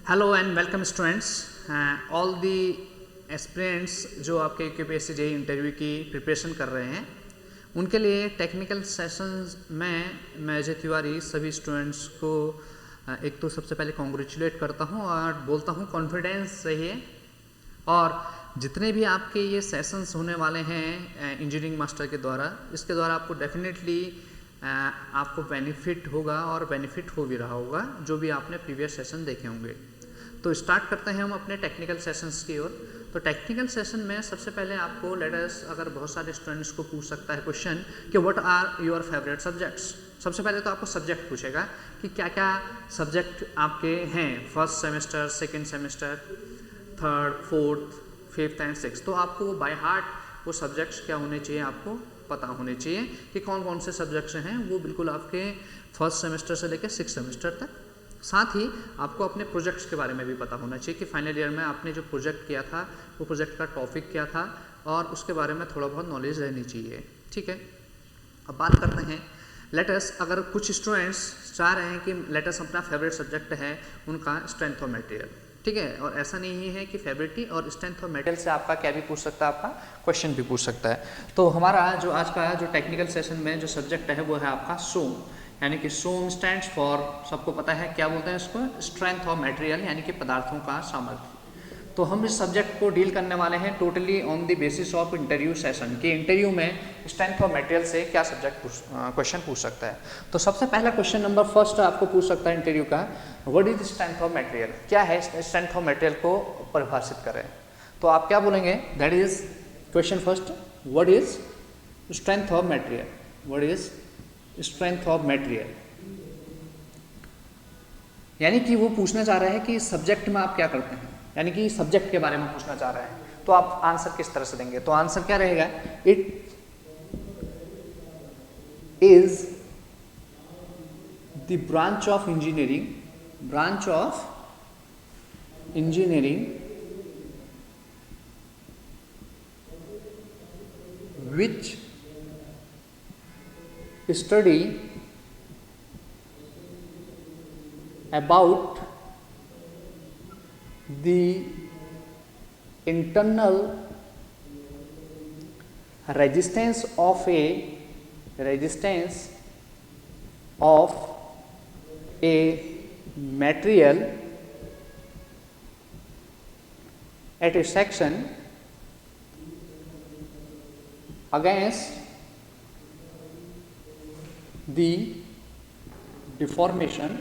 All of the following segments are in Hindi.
Hello and welcome students. All the aspirants जो आपके यूपीएससी जेईई इंटरव्यू की प्रिपरेशन कर रहे हैं उनके लिए टेक्निकल सेशंस में मैं अजय तिवारी सभी स्टूडेंट्स को एक तो सबसे पहले कॉन्ग्रेचुलेट करता हूं और बोलता हूं कॉन्फिडेंस रहिए। और जितने भी आपके ये सेशंस होने वाले हैं इंजीनियरिंग मास्टर के द्वारा, इसके द्वारा आपको डेफिनेटली आपको बेनिफिट होगा और बेनिफिट हो भी रहा होगा जो भी आपने प्रीवियस सेशन देखे होंगे। तो स्टार्ट करते हैं हम अपने टेक्निकल सेशंस की ओर। तो टेक्निकल सेशन में सबसे पहले आपको लेटर्स अगर बहुत सारे स्टूडेंट्स को पूछ सकता है क्वेश्चन कि what are your favourite subjects. सबसे पहले तो आपको सब्जेक्ट पूछेगा कि क्या क्या सब्जेक्ट आपके हैं first semester, second semester, third, fourth, fifth and six. तो आपको वो बाय हार्ट वो सब्जेक्ट्स क्या होने चाहिए, आपको पता होने चाहिए कि कौन कौन से सब्जेक्ट्स हैं वो बिल्कुल आपके फर्स्ट सेमेस्टर से लेकर सिक्स सेमेस्टर तक। साथ ही आपको अपने प्रोजेक्ट्स के बारे में भी पता होना चाहिए कि फाइनल ईयर में आपने जो प्रोजेक्ट किया था वो प्रोजेक्ट का टॉपिक क्या था और उसके बारे में थोड़ा बहुत नॉलेज रहनी चाहिए। ठीक है, अब बात करते हैं लेटर्स। अगर कुछ स्टूडेंट्स चाह रहे हैं कि लेटर्स अपना फेवरेट सब्जेक्ट है उनका स्ट्रेंथ ऑफ मटेरियल, ठीक है, और ऐसा नहीं है कि फेवरेट और स्ट्रेंथ ऑफ मटेरियल से आपका क्या भी पूछ सकता है, आपका क्वेश्चन भी पूछ सकता है। तो हमारा जो आज का जो टेक्निकल सेशन में जो सब्जेक्ट है वो है आपका सोम, यानी कि सोम स्टैंड्स फॉर, सबको पता है क्या बोलते हैं इसको, स्ट्रेंथ ऑफ मटेरियल यानी कि पदार्थों का सामर्थ्य। तो हम इस सब्जेक्ट को डील करने वाले हैं totally on the basis of interview session कि इंटरव्यू में स्ट्रेंथ ऑफ मटेरियल से क्या सब्जेक्ट क्वेश्चन पूछ सकता है। तो सबसे पहला क्वेश्चन नंबर फर्स्ट आपको पूछ सकता है इंटरव्यू का, what is strength of material, क्या है स्ट्रेंथ ऑफ मटेरियल को परिभाषित करें। तो आप क्या बोलेंगे, that is question first, what is strength of material, what is strength of material. यानी कि वो पूछना चाह रहे हैं कि सब्जेक्ट में आप क्या करते हैं, यानी कि सब्जेक्ट के बारे में पूछना चाह रहे हैं। तो आप आंसर किस तरह से देंगे, तो आंसर क्या रहेगा, it is the branch of engineering, branch of engineering which study about the internal resistance of a material at a section against the deformation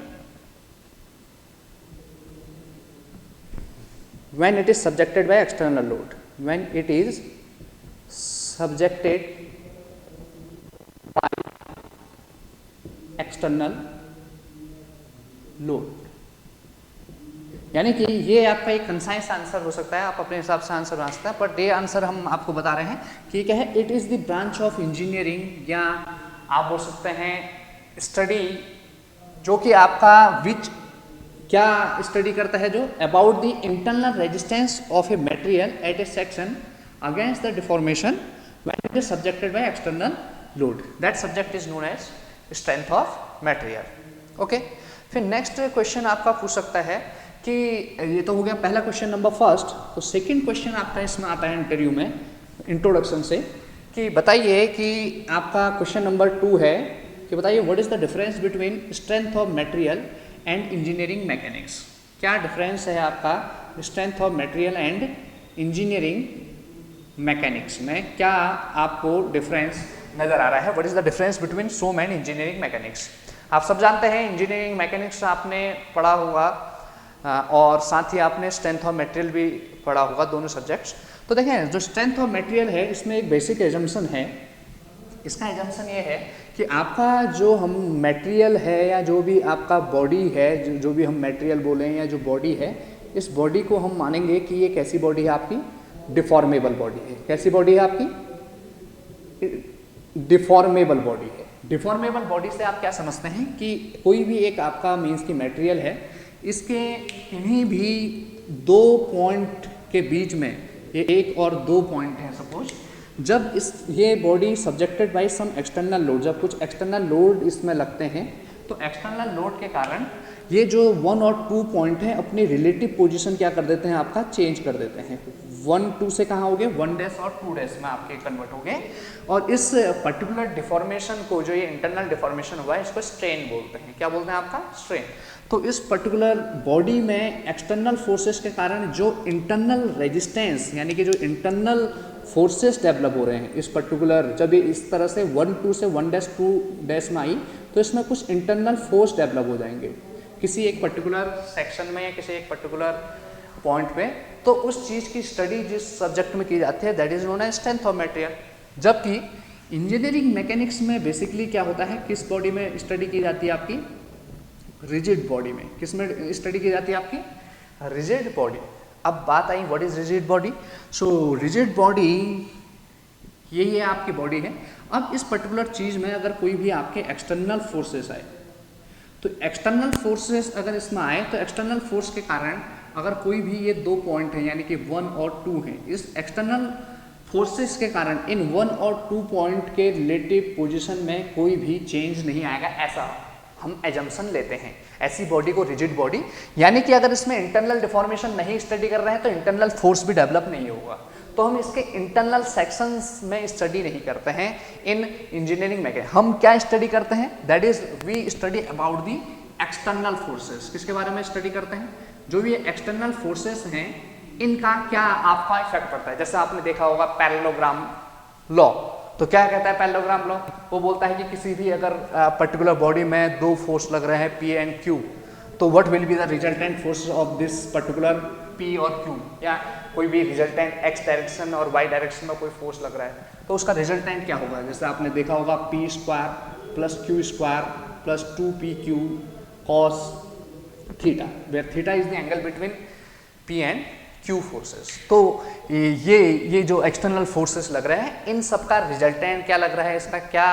when it is subjected by external load, when it is subjected by external load। यानी कि ये आपका एक कंसाइज आंसर हो सकता है, आप अपने हिसाब से आंसर बना सकते हैं, बट ये आंसर हम आपको बता रहे हैं कि क्या है, it is the branch of engineering, या आप बोल सकते हैं स्टडी जो कि आपका विच क्या स्टडी करता है, जो about the internal resistance of a material at a section against the deformation when it is subjected by external load, that subject is known as strength of material. Okay, फिर नेक्स्ट क्वेश्चन आपका पूछ सकता है कि ये तो हो गया पहला क्वेश्चन नंबर फर्स्ट। तो सेकंड क्वेश्चन आपका इसमें आता है इंटरव्यू में इंट्रोडक्शन से कि बताइए कि आपका क्वेश्चन नंबर 2 है कि बताइए what is the difference between strength of material and engineering mechanics. क्या डिफरेंस है आपका strength of material and engineering mechanics में, क्या आपको डिफरेंस नजर आ रहा है, what is the difference between SOM and engineering mechanics. आप सब जानते हैं इंजीनियरिंग मैकेनिक्स आपने पढ़ा होगा और साथ ही आपने स्ट्रेंथ ऑफ मटेरियल भी पढ़ा होगा, दोनों सब्जेक्ट्स। तो देखें जो स्ट्रेंथ ऑफ मटेरियल है इसमें एक बेसिक एजम्पशन है, इसका एजम्पशन ये है कि आपका जो हम मटेरियल है या जो भी आपका बॉडी है, जो भी हम मटेरियल बोले हैं या जो बॉडी है, इस बॉडी को हम मानेंगे कि ये कैसी बॉडी है आपकी, डिफॉर्मेबल बॉडी है। कैसी बॉडी है आपकी, डिफॉर्मेबल बॉडी है। डिफॉर्मेबल बॉडी से आप क्या समझते हैं कि कोई भी एक आपका मीन्स की मटेरियल है, इसके किन्हीं भी दो पॉइंट के बीच में, ये एक और दो पॉइंट हैं सपोज, जब ये body subjected by some external load, जब कुछ एक्सटर्नल लोड इसमें लगते हैं तो एक्सटर्नल लोड के कारण ये जो 1 और 2 पॉइंट हैं अपनी रिलेटिव पोजीशन क्या कर देते हैं, आपका चेंज कर देते हैं। 1 2 से कहाँ हो गए, 1 डैश और 2 डैश में आपके कन्वर्ट हो गए। और इस पर्टिकुलर डिफॉर्मेशन को, जो ये इंटरनल डिफॉर्मेशन हुआ है, इसको स्ट्रेन बोलते हैं। क्या बोलते हैं आपका, स्ट्रेन। तो इस पर्टिकुलर बॉडी में एक्सटर्नल फोर्सेस के कारण जो इंटरनल रेजिस्टेंस, यानी कि जो इंटरनल फोर्सेस डेवलप हो रहे हैं इस पर्टिकुलर, जब ये इस तरह से 1 2 से 1 डैश 2 डैश में आई, तो इसमें कुछ इंटरनल फोर्स डेवलप हो जाएंगे किसी एक पर्टिकुलर सेक्शन में या किसी एक पर्टिकुलर पॉइंट पे। तो उस चीज़ की स्टडी जिस सब्जेक्ट में की जाती है, that is known as strength of material. जबकि इंजीनियरिंग मैकेनिक्स में बेसिकली क्या होता है, किस बॉडी में स्टडी की जाती है आपकी, रिजिड बॉडी में। किस में स्टडी की जाती है आपकी, रिजिड बॉडी। अब बात I what is rigid body. So rigid body ये आपकी बॉडी है। अब इस पर्टिकुलर चीज़ में अगर कोई भी आपके एक्सटर्नल फोर्सेस आए, तो एक्सटर्नल फोर्सेस अगर इसमें आए, तो एक्सटर्नल फोर्स के कारण अगर कोई भी ये 2 पॉइंट हैं, यानी कि 1 और 2 हैं, इस एक्सटर्नल फोर्सेस के कारण इन 1 और 2 पॉइंट के रिलेटिव पोजीशन में कोई भी चेंज नहीं आएगा, ऐसा हम एजम्पशन लेते हैं। ऐसी बॉडी को रिजिड बॉडी, यानी कि अगर इसमें इंटरनल डिफॉर्मेशन नहीं स्टडी कर रहे हैं तो इंटरनल फोर्स भी डेवलप नहीं होगा। तो हम इसके इंटरनल सेक्शंस में स्टडी नहीं करते हैं इन इंजीनियरिंग में। हम क्या स्टडी करते हैं, that is we study about the external forces. किसके बारे में स्टडी करते हैं, जो भी एक्सटर्नल फोर्सेस हैं इनका क्या आपका इफेक्ट पड़ता है। जैसे आपने देखा होगा पैरेललोग्राम लॉ, तो क्या कहता है पैरेललोग्राम लॉ, वो बोलता है कि किसी भी अगर पर्टिकुलर बॉडी में 2 फोर्स लग रहे हैं P एंड Q, तो what will be the resultant force of this particular P और Q, या कोई भी रिजल्टेंट x डायरेक्शन और y डायरेक्शन में कोई फोर्स लग रहा है, तो उसका रिजल्टेंट क्या होगा। जैसे आपने देखा होगा P square plus Q square plus 2PQ cos theta, where theta is the angle between P and Q forces. तो ये जो एक्सटर्नल फोर्सेस लग रहे हैं, इन सब का रिजल्टेंट क्या लग रहा है, इसका क्या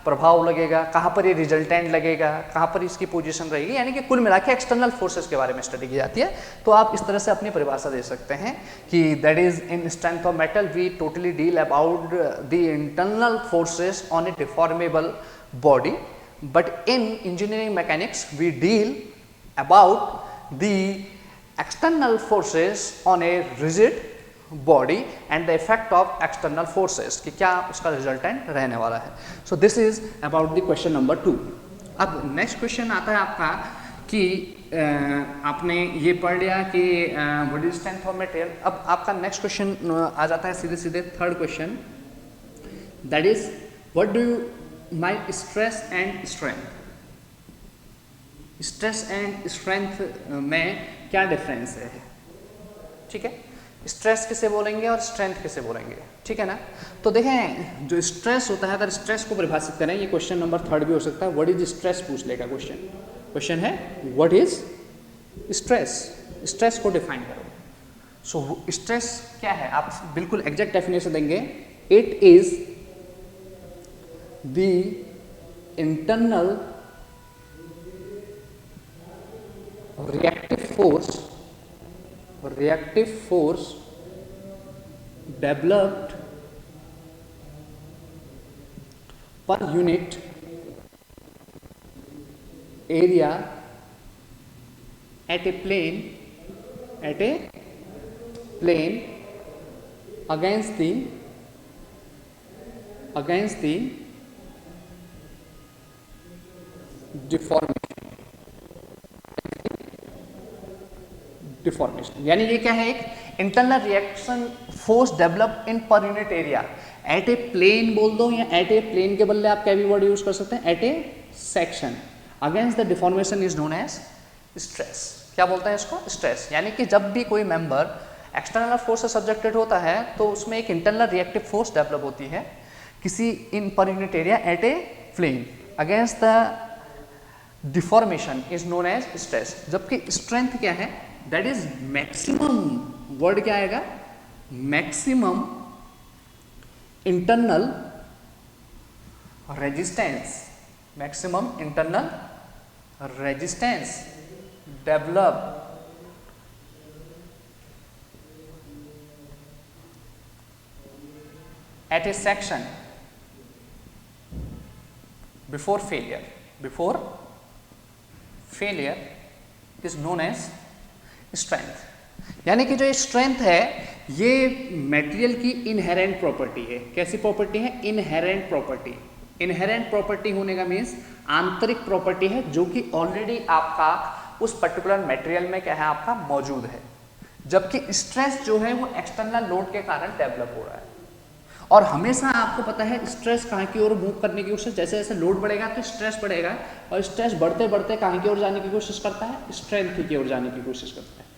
प्रभाव लगेगा, कहाँ पर ये रिजल्टेंट लगेगा, कहाँ पर इसकी पोजीशन रहेगी, यानी कि कुल मिला के एक्सटर्नल फोर्सेस के बारे में स्टडी की जाती है। तो आप इस तरह से अपनी परिभाषा दे सकते हैं कि that is in strength of metal we totally deal about the internal forces on a deformable body, but in engineering mechanics we deal about the external forces on a rigid body and the effect of external forces, कि क्या उसका रिजल्टेंट रहने वाला है। So this is about the question number 2। अब नेक्स्ट क्वेश्चन आता है आपका कि आपने ये पढ़ लिया कि what is strength of material. अब आपका नेक्स्ट क्वेश्चन आ जाता है सीधे सीधे third question, that is what do you my stress and strength. Stress and strength में क्या डिफरेंस है, ठीक है। स्ट्रेस किसे बोलेंगे और स्ट्रेंथ किसे बोलेंगे, ठीक है ना। तो देखें, जो स्ट्रेस होता है, अगर स्ट्रेस को परिभाषित करें, ये क्वेश्चन नंबर 3 भी हो सकता है, व्हाट इज स्ट्रेस पूछ लेगा क्वेश्चन है व्हाट इज स्ट्रेस, स्ट्रेस को डिफाइन करो। सो स्ट्रेस क्या है, आप बिल्कुल एग्जैक्ट डेफिनेशन देंगे, it is the internal reactive force developed per unit area at a plane against the deformation. यानी ये क्या है, एक internal reaction force develop in per unit area at a plane बोल दो, या एट ए प्लेन के बदले आप क्या भी वर्ड यूज कर सकते हैं, at a section against the deformation is known as stress. क्या बोलते हैं इसको, स्ट्रेस। यानी कि जब भी कोई मेंबर एक्सटर्नल फोर्स से सब्जेक्टेड होता है तो उसमें एक इंटरनल रिएक्टिव फोर्स डेवलप होती है किसी इन per unit area at a plane against the deformation is known as stress. जबकि स्ट्रेंथ क्या है, दैट इज मैक्सिमम, वर्ड क्या आएगा, maximum internal resistance, maximum internal resistance develop at a section before failure is known as strength. यानी कि जो स्ट्रेंथ है ये मटेरियल की इनहेरेंट प्रॉपर्टी है। कैसी प्रॉपर्टी है? Inherent property. इनहेरेंट प्रॉपर्टी होने का मीन्स आंतरिक प्रॉपर्टी है जो कि ऑलरेडी आपका उस पर्टिकुलर मटेरियल में क्या है, आपका मौजूद है। जबकि स्ट्रेस जो है वो एक्सटर्नल लोड के कारण डेवलप हो रहा है। और हमेशा आपको पता है स्ट्रेस कहाँ की ओर मूव करने की कोशिश, जैसे जैसे लोड बढ़ेगा तो स्ट्रेस बढ़ेगा, और स्ट्रेस बढ़ते बढ़ते कहाँ की ओर जाने की कोशिश करता है? स्ट्रेंथ की ओर जाने की कोशिश करता है।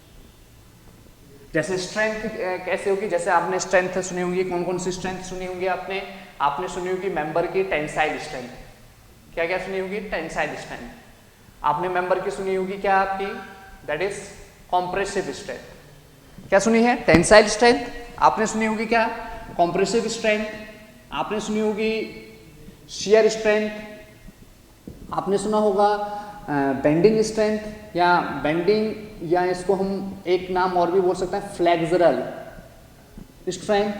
जैसे स्ट्रेंथ कैसे होगी? जैसे आपने स्ट्रेंथ सुनी होगी, कौन कौन सी स्ट्रेंथ सुनी होगी आपने सुनी होगी मेंबर की टेंसाइल स्ट्रेंथ। क्या क्या सुनी होगी? Tensile strength. आपने मेंबर की सुनी होगी क्या आपकी? That is compressive strength. क्या सुनी है? Tensile strength. आपने सुनी होगी क्या? Compressive strength. आपने सुनी होगी शियर स्ट्रेंथ। आपने सुना होगा बेंडिंग स्ट्रेंथ या बेंडिंग, या इसको हम एक नाम और भी बोल सकते हैं फ्लेक्सरल स्ट्रेंथ।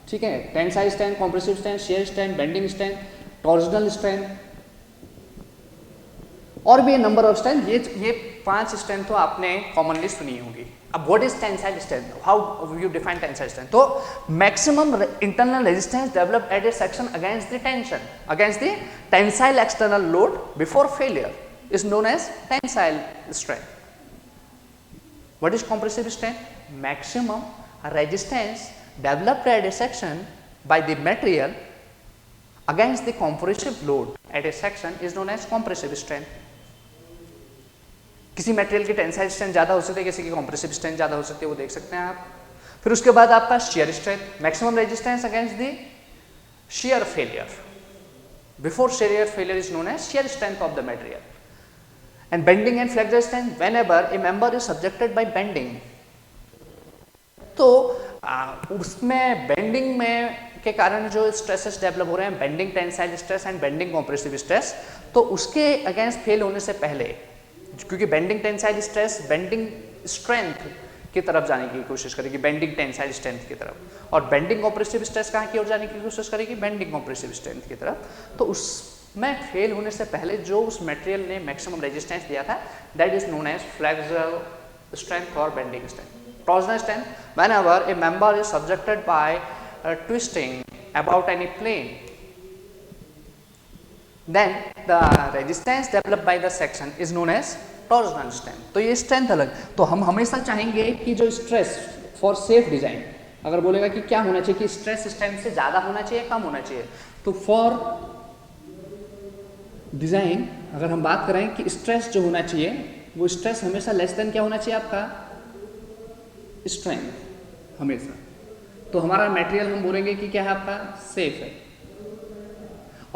ठीक है, tensile strength, compressive strength, shear strength, bending strength, torsional strength, और भी नंबर ऑफ स्ट्रेंथ। ये 5 स्ट्रेंथ तो आपने कॉमनली सुनी होगी। अब what is tensile strength? How you define tensile strength? तो maximum internal resistance develop at a section against the tension, against the tensile external load before failure is known as tensile strength. What is compressive strength? Maximum resistance developed at a section by the material against the compressive load at a section is known as compressive strength. किसी मटेरियल की टेंसाइल स्ट्रेंथ ज्यादा हो सकती है, किसी की कॉम्प्रेसिव स्ट्रेंथ ज्यादा हो सकती है, वो देख सकते हैं आप। फिर उसके बाद आपका shear strength, maximum resistance against the shear failure before shear failure is known as shear strength of the material. And bending and flexure strength whenever a member is subjected by bending. तो उसमें बेंडिंग में के कारण जो स्ट्रेसेस डेवलप हो रहे हैं, bending tensile stress and bending compressive stress, तो उसके अगेंस्ट फेल होने से पहले, क्योंकि bending tensile stress bending strength की तरफ जाने की कोशिश करेगी, बेंडिंग टेंसाइल स्ट्रेंथ की तरफ, और बेंडिंग कॉम्प्रेसिव स्ट्रेस कहाँ की ओर जाने की कोशिश करेगी? बेंडिंग कॉम्प्रेसिव स्ट्रेंथ की तरफ। तो उसमें फेल होने से पहले जो उस मटेरियल ने मैक्सिमम रेजिस्टेंस दिया था, that is known as flexural strength और bending strength. Torsional strength, whenever a member is subjected by twisting about any plane, then the resistance developed by the section is known as torsional strength. तो ये स्ट्रेंथ अलग। तो हम हमेशा चाहेंगे कि जो स्ट्रेस फॉर सेफ डिजाइन, अगर बोलेगा कि क्या होना चाहिए, कि स्ट्रेस स्ट्रेंथ से ज्यादा होना चाहिए, कम होना चाहिए, तो फॉर डिजाइन अगर हम बात करें कि स्ट्रेस जो होना चाहिए, वो स्ट्रेस हमेशा लेस देन क्या होना चाहिए आपका? स्ट्रेंथ हमेशा। तो हमारा मटेरियल हम बोलेंगे कि क्या है आपका? सेफ है।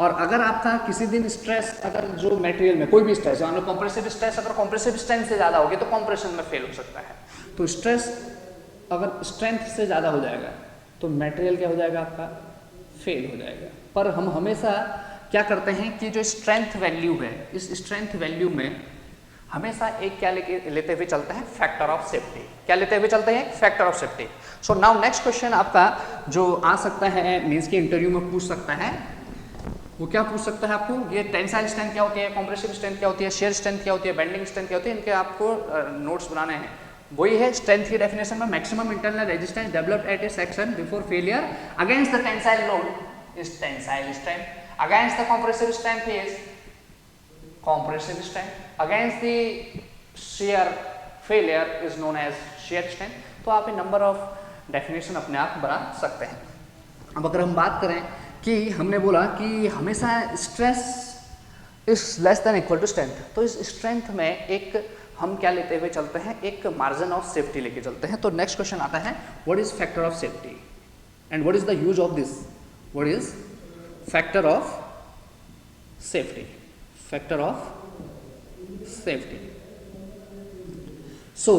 और अगर आपका किसी दिन स्ट्रेस, अगर जो मटेरियल में कोई भी स्ट्रेस, कॉम्प्रेसिव स्ट्रेस अगर कॉम्प्रेसिव स्ट्रेंथ से ज़्यादा होगी तो कॉम्प्रेशन में फेल हो सकता है। तो स्ट्रेस अगर स्ट्रेंथ से ज़्यादा हो जाएगा तो मटेरियल क्या हो जाएगा आपका? फेल हो जाएगा। पर हम हमेशा क्या करते हैं कि जो स्ट्रेंथ वैल्यू है, इस स्ट्रेंथ वैल्यू में हमेशा एक क्या लेते हुए चलता है? Factor of safety. क्या लेते हुए चलते हैं? Factor of safety. So now next question आपका जो आ सकता है, मीन्स के इंटरव्यू में पूछ सकता है, वो क्या पूछ सकता है आपको? ये टेंसाइल स्ट्रेंथ क्या होती है, कॉम्प्रेसिव स्ट्रेंथ क्या होती है, शियर स्ट्रेंथ क्या होती है, बेंडिंग स्ट्रेंथ क्या होती है, इनके आपको नोट्स बनाने हैं। वही है स्ट्रेंथ की डेफिनेशन में, maximum internal resistance developed at a section before failure against the tensile load is tensile strength, against the compressive strength is compressive strength, against the shear failure is known as shear strength. तो आप ये नंबर ऑफ डेफिनेशन अपने आप बना सकते हैं। अब अगर हम बात करें कि हमने बोला कि हमेशा stress is less than equal to strength, तो इस स्ट्रेंथ में एक हम क्या लेते हुए चलते हैं? एक मार्जिन ऑफ सेफ्टी लेके चलते हैं। तो नेक्स्ट क्वेश्चन आता है, what is factor of safety and what is the use of this? What is factor of safety? Factor of safety. So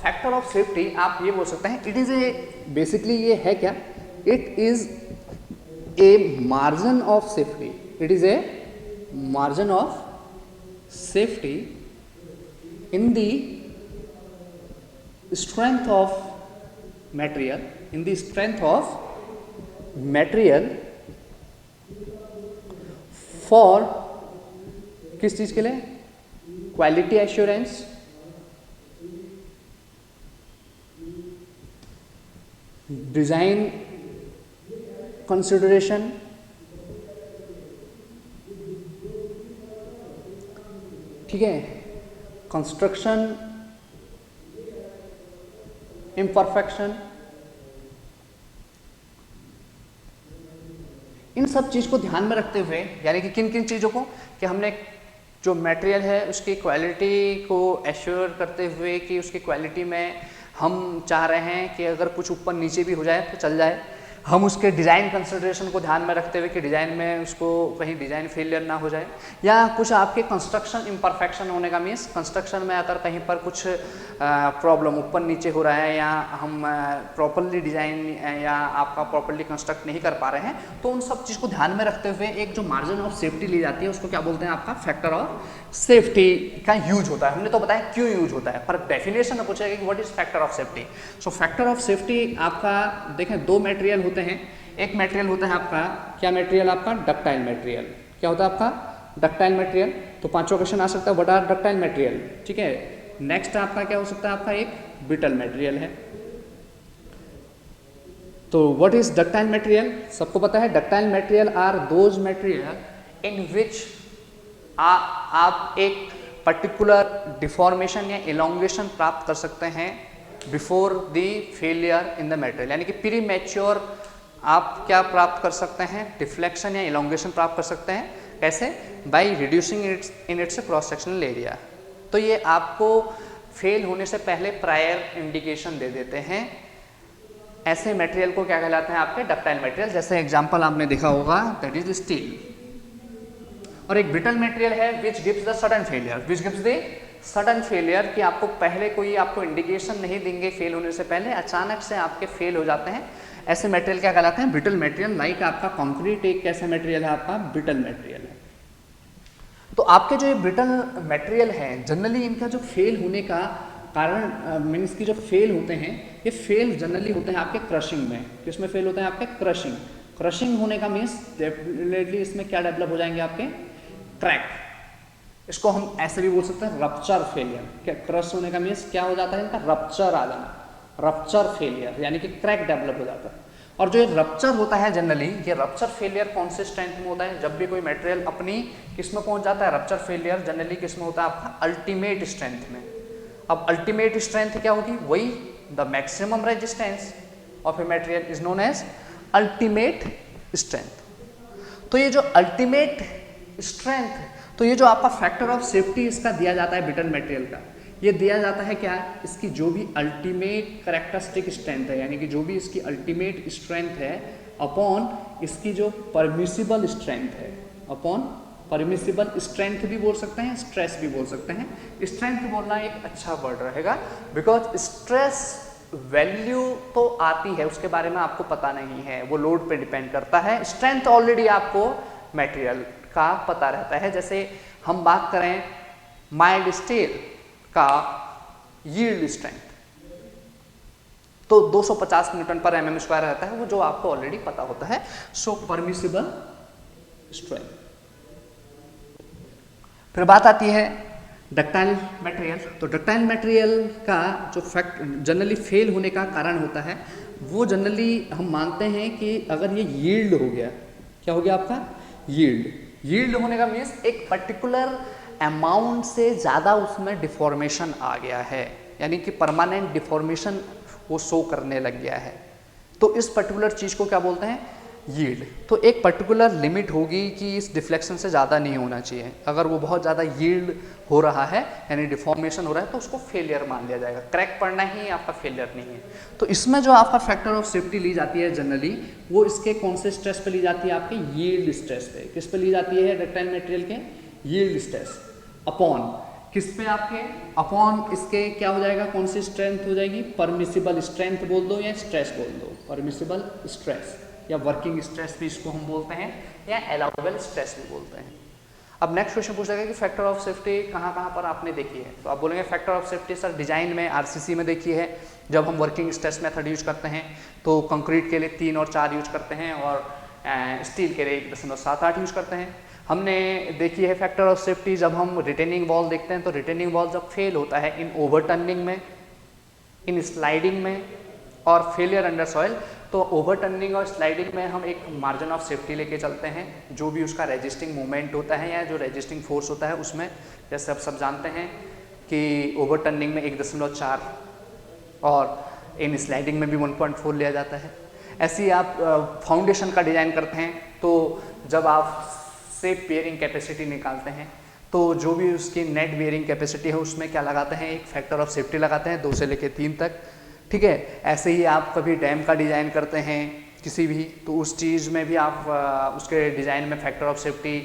factor of safety आप ये बोल सकते हैं, इट इज ए, बेसिकली ये है क्या? It is a margin of safety. It is a margin of safety in the strength of material, in the strength of material for किस चीज के लिए? क्वालिटी एश्योरेंस डिजाइन कंसिडरेशन, ठीक है, कंस्ट्रक्शन इम्परफेक्शन, इन सब चीज़ को ध्यान में रखते हुए, यानी कि किन किन चीज़ों को, कि हमने जो मटेरियल है उसकी क्वालिटी को एश्योर करते हुए कि उसकी क्वालिटी में हम चाह रहे हैं कि अगर कुछ ऊपर नीचे भी हो जाए तो चल जाए। हम उसके डिज़ाइन कंसिडरेशन को ध्यान में रखते हुए कि डिज़ाइन में उसको कहीं डिज़ाइन फेलियर ना हो जाए, या कुछ आपके कंस्ट्रक्शन इम्परफेक्शन होने का मीन्स कंस्ट्रक्शन में अगर कहीं पर कुछ प्रॉब्लम ऊपर नीचे हो रहा है या हम प्रॉपरली डिज़ाइन या आपका प्रॉपरली कंस्ट्रक्ट नहीं कर पा रहे हैं, तो उन सब चीज़ को ध्यान में रखते हुए एक जो मार्जिन ऑफ सेफ्टी ली जाती है उसको क्या बोलते हैं, आपका फैक्टर ऑफ सेफ्टी का यूज होता है। हमने तो बताया क्यों यूज होता है, पर डेफिनेशन में पूछेगा कि what is factor of safety. So factor of safety आपका देखें दो मटेरियल होते हैं। एक मटेरियल होता है आपका, क्या मटेरियल, आपका डक्टाइल मटेरियल। क्या होता है आपका डक्टाइल मटेरियल। तो पांचवा क्वेश्चन आ सकता है व्हाट आर डक्टाइल मटेरियल, ठीक है। नेक्स्ट आपका क्या हो सकता है, आपका एक ब्रिटल मटेरियल है। तो व्हाट इज डक्टाइल मटेरियल, सबको पता है ductile material are those material in which आप एक पर्टिकुलर डिफॉर्मेशन या इलोंगेशन प्राप्त कर सकते हैं before the failure in the material, यानी कि प्री मैच्योर आप क्या प्राप्त कर सकते हैं, डिफ्लेक्शन या इलोंगेशन प्राप्त कर सकते हैं। कैसे, by reducing in its cross sectional area. तो ये आपको फेल होने से पहले प्रायर इंडिकेशन दे देते हैं। ऐसे मटेरियल को क्या कहलाते हैं, आपके डक्टाइल मटेरियल। जैसे एग्जांपल आपने देखा होगा, दैट इज स्टील। और एक ब्रिटल मटेरियल है which gives the sudden failure, which gives the sudden failure, कि आपको पहले कोई आपको इंडिकेशन नहीं देंगे फेल होने से पहले, अचानक से आपके फेल हो जाते हैं। ऐसे मटेरियल क्या कहलाते हैं, ब्रिटल मटेरियल। लाइक आपका कंक्रीट एक कैसा मटेरियल है, आपका ब्रिटल मटेरियल है। तो आपके जो ये ब्रिटल मटेरियल है, जनरली इनका जो फेल होने का कारण मीन्स की जो फेल होते हैं, ये फेल जनरली होते हैं आपके क्रशिंग में। किसमें फेल होते हैं, आपके क्रशिंग। क्रशिंग होने का मीन्स डेफिनेटली इसमें क्या डेवलप हो जाएंगे, आपके क्रैक। इसको हम ऐसे भी बोल सकते हैं रप्चर फेलियर। क्या क्रश होने का मीन्स क्या हो जाता है, इनका रप्चर आ जाना, रप्चर फेलियर, यानी कि क्रैक डेवलप हो जाता है। और जो ये रप्चर होता है जनरली, ये रप्चर फेलियर कौन से स्ट्रेंथ में होता है, जब भी कोई मटेरियल अपनी किस में पहुंच जाता है, रप्चर फेलियर जनरली किस में होता है, आपका अल्टीमेट स्ट्रेंथ में। अब अल्टीमेट स्ट्रेंथ क्या होगी, वही the maximum resistance of a material is known as ultimate strength. तो ये जो अल्टीमेट स्ट्रेंथ, तो ये जो आपका फैक्टर ऑफ सेफ्टी इसका दिया जाता है ब्रिटल मटेरियल का, ये दिया जाता है क्या, इसकी जो भी अल्टीमेट कैरेक्टरिस्टिक स्ट्रेंथ है, यानी कि जो भी इसकी अल्टीमेट स्ट्रेंथ है अपॉन इसकी जो परमिसिबल स्ट्रेंथ है, अपॉन परमिसिबल स्ट्रेंथ भी बोल सकते हैं, स्ट्रेस भी बोल सकते हैं। स्ट्रेंथ बोलना एक अच्छा वर्ड रहेगा, बिकॉज स्ट्रेस वैल्यू तो आती है, उसके बारे में आपको पता नहीं है, वो लोड पे डिपेंड करता है। स्ट्रेंथ ऑलरेडी आपको मटेरियल का पता रहता है। जैसे हम बात करें माइल्ड स्टील का यील्ड स्ट्रेंथ, तो 250 न्यूटन पर mm स्क्वायर रहता है, वो जो आपको ऑलरेडी पता होता है। सो परमिसिबल स्ट्रेंथ। फिर बात आती है डक्टाइल मटेरियल। तो डक्टाइल मटेरियल का जो फैक्ट जनरली फेल होने का कारण होता है, वो जनरली हम मानते हैं कि अगर ये यील्ड हो गया, क्या हो गया आपका, यील्ड। यील्ड होने का मीन्स एक पर्टिकुलर अमाउंट से ज़्यादा उसमें डिफॉर्मेशन आ गया है, यानी कि परमानेंट डिफॉर्मेशन वो शो करने लग गया है। तो इस पर्टिकुलर चीज़ को क्या बोलते हैं, यील्ड। तो एक पर्टिकुलर लिमिट होगी कि इस डिफ्लेक्शन से ज़्यादा नहीं होना चाहिए। अगर वो बहुत ज़्यादा यील्ड हो रहा है, यानी डिफॉर्मेशन हो रहा है, तो उसको फेलियर मान लिया जाएगा। क्रैक पड़ना ही आपका फेलियर नहीं है। तो इसमें जो आपका फैक्टर ऑफ सेफ्टी ली जाती है जनरली, वो इसके कौन से स्ट्रेस पे ली जाती है, आपके यील्ड स्ट्रेस पे। किस पे ली जाती है, डक्टाइल मटेरियल के यील्ड स्ट्रेस अपॉन किस पे, आपके अपॉन इसके क्या हो जाएगा, कौन सी स्ट्रेंथ हो जाएगी, परमिसिबल स्ट्रेंथ बोल दो या स्ट्रेस बोल दो, परमिसिबल स्ट्रेस या वर्किंग स्ट्रेस भी इसको हम बोलते हैं, या अलाउबल स्ट्रेस भी बोलते हैं। अब नेक्स्ट क्वेश्चन पूछेगा कि फैक्टर ऑफ सेफ्टी कहाँ कहाँ पर आपने देखी है। तो आप बोलेंगे factor of safety sir design में, आरसीसी में देखी है, जब हम वर्किंग स्ट्रेस मेथड यूज करते हैं तो कंक्रीट के लिए 3 और 4 यूज करते हैं, और स्टील के लिए 1.78 यूज करते हैं। हमने देखी है फैक्टर ऑफ सेफ्टी जब हम रिटेनिंग वॉल देखते हैं, तो रिटेनिंग वॉल जब फेल होता है इन ओवरटर्निंग में, इन स्लाइडिंग में, और फेलियर अंडर सॉइल, तो ओवरटर्निंग और स्लाइडिंग में हम एक मार्जिन ऑफ सेफ्टी लेके चलते हैं, जो भी उसका रेजिस्टिंग मूवमेंट होता है या जो रेजिस्टिंग फोर्स होता है उसमें, जैसे आप सब जानते हैं कि ओवरटर्निंग में 1.4 और इन स्लाइडिंग में भी 1.4 लिया जाता है। ऐसे ही आप फाउंडेशन का डिज़ाइन करते हैं, तो जब आप सेफ बेयरिंग कैपेसिटी निकालते हैं तो जो भी उसकी नेट बेयरिंग कैपेसिटी है उसमें क्या लगाते हैं, एक फैक्टर ऑफ सेफ्टी लगाते हैं 2 से लेकर 3 तक, ठीक है। ऐसे ही आप कभी डैम का डिज़ाइन करते हैं किसी भी, तो उस चीज़ में भी आप उसके डिज़ाइन में फैक्टर ऑफ सेफ्टी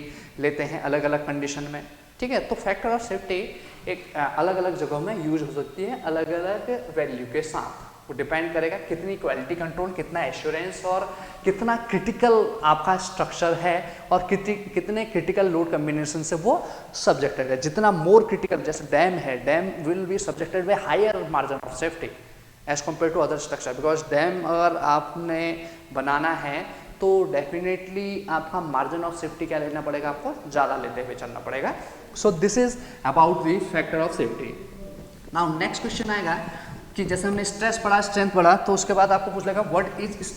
लेते हैं अलग अलग कंडीशन में, ठीक है। तो फैक्टर ऑफ सेफ्टी एक अलग अलग जगहों में यूज हो सकती है अलग अलग वैल्यू के साथ, वो डिपेंड करेगा कितनी क्वालिटी कंट्रोल, कितना एश्योरेंस और कितना क्रिटिकल आपका स्ट्रक्चर है और कितने क्रिटिकल लोड कम्बिनेशन से वो सब्जेक्टेड है। जितना मोर क्रिटिकल, जैसे डैम है, dam will be subjected by higher margin of safety as compare to other structure, because dam अगर आपने बनाना है तो डेफिनेटली आपका मार्जिन ऑफ सेफ्टी क्या लेना पड़ेगा, आपको ज़्यादा लेते हुए चलना पड़ेगा। So this is about the factor of safety. Now next question आएगा कि जैसे हमने स्ट्रेस पढ़ा, स्ट्रेंथ पढ़ा, तो उसके बाद आपको पूछ लेगा what is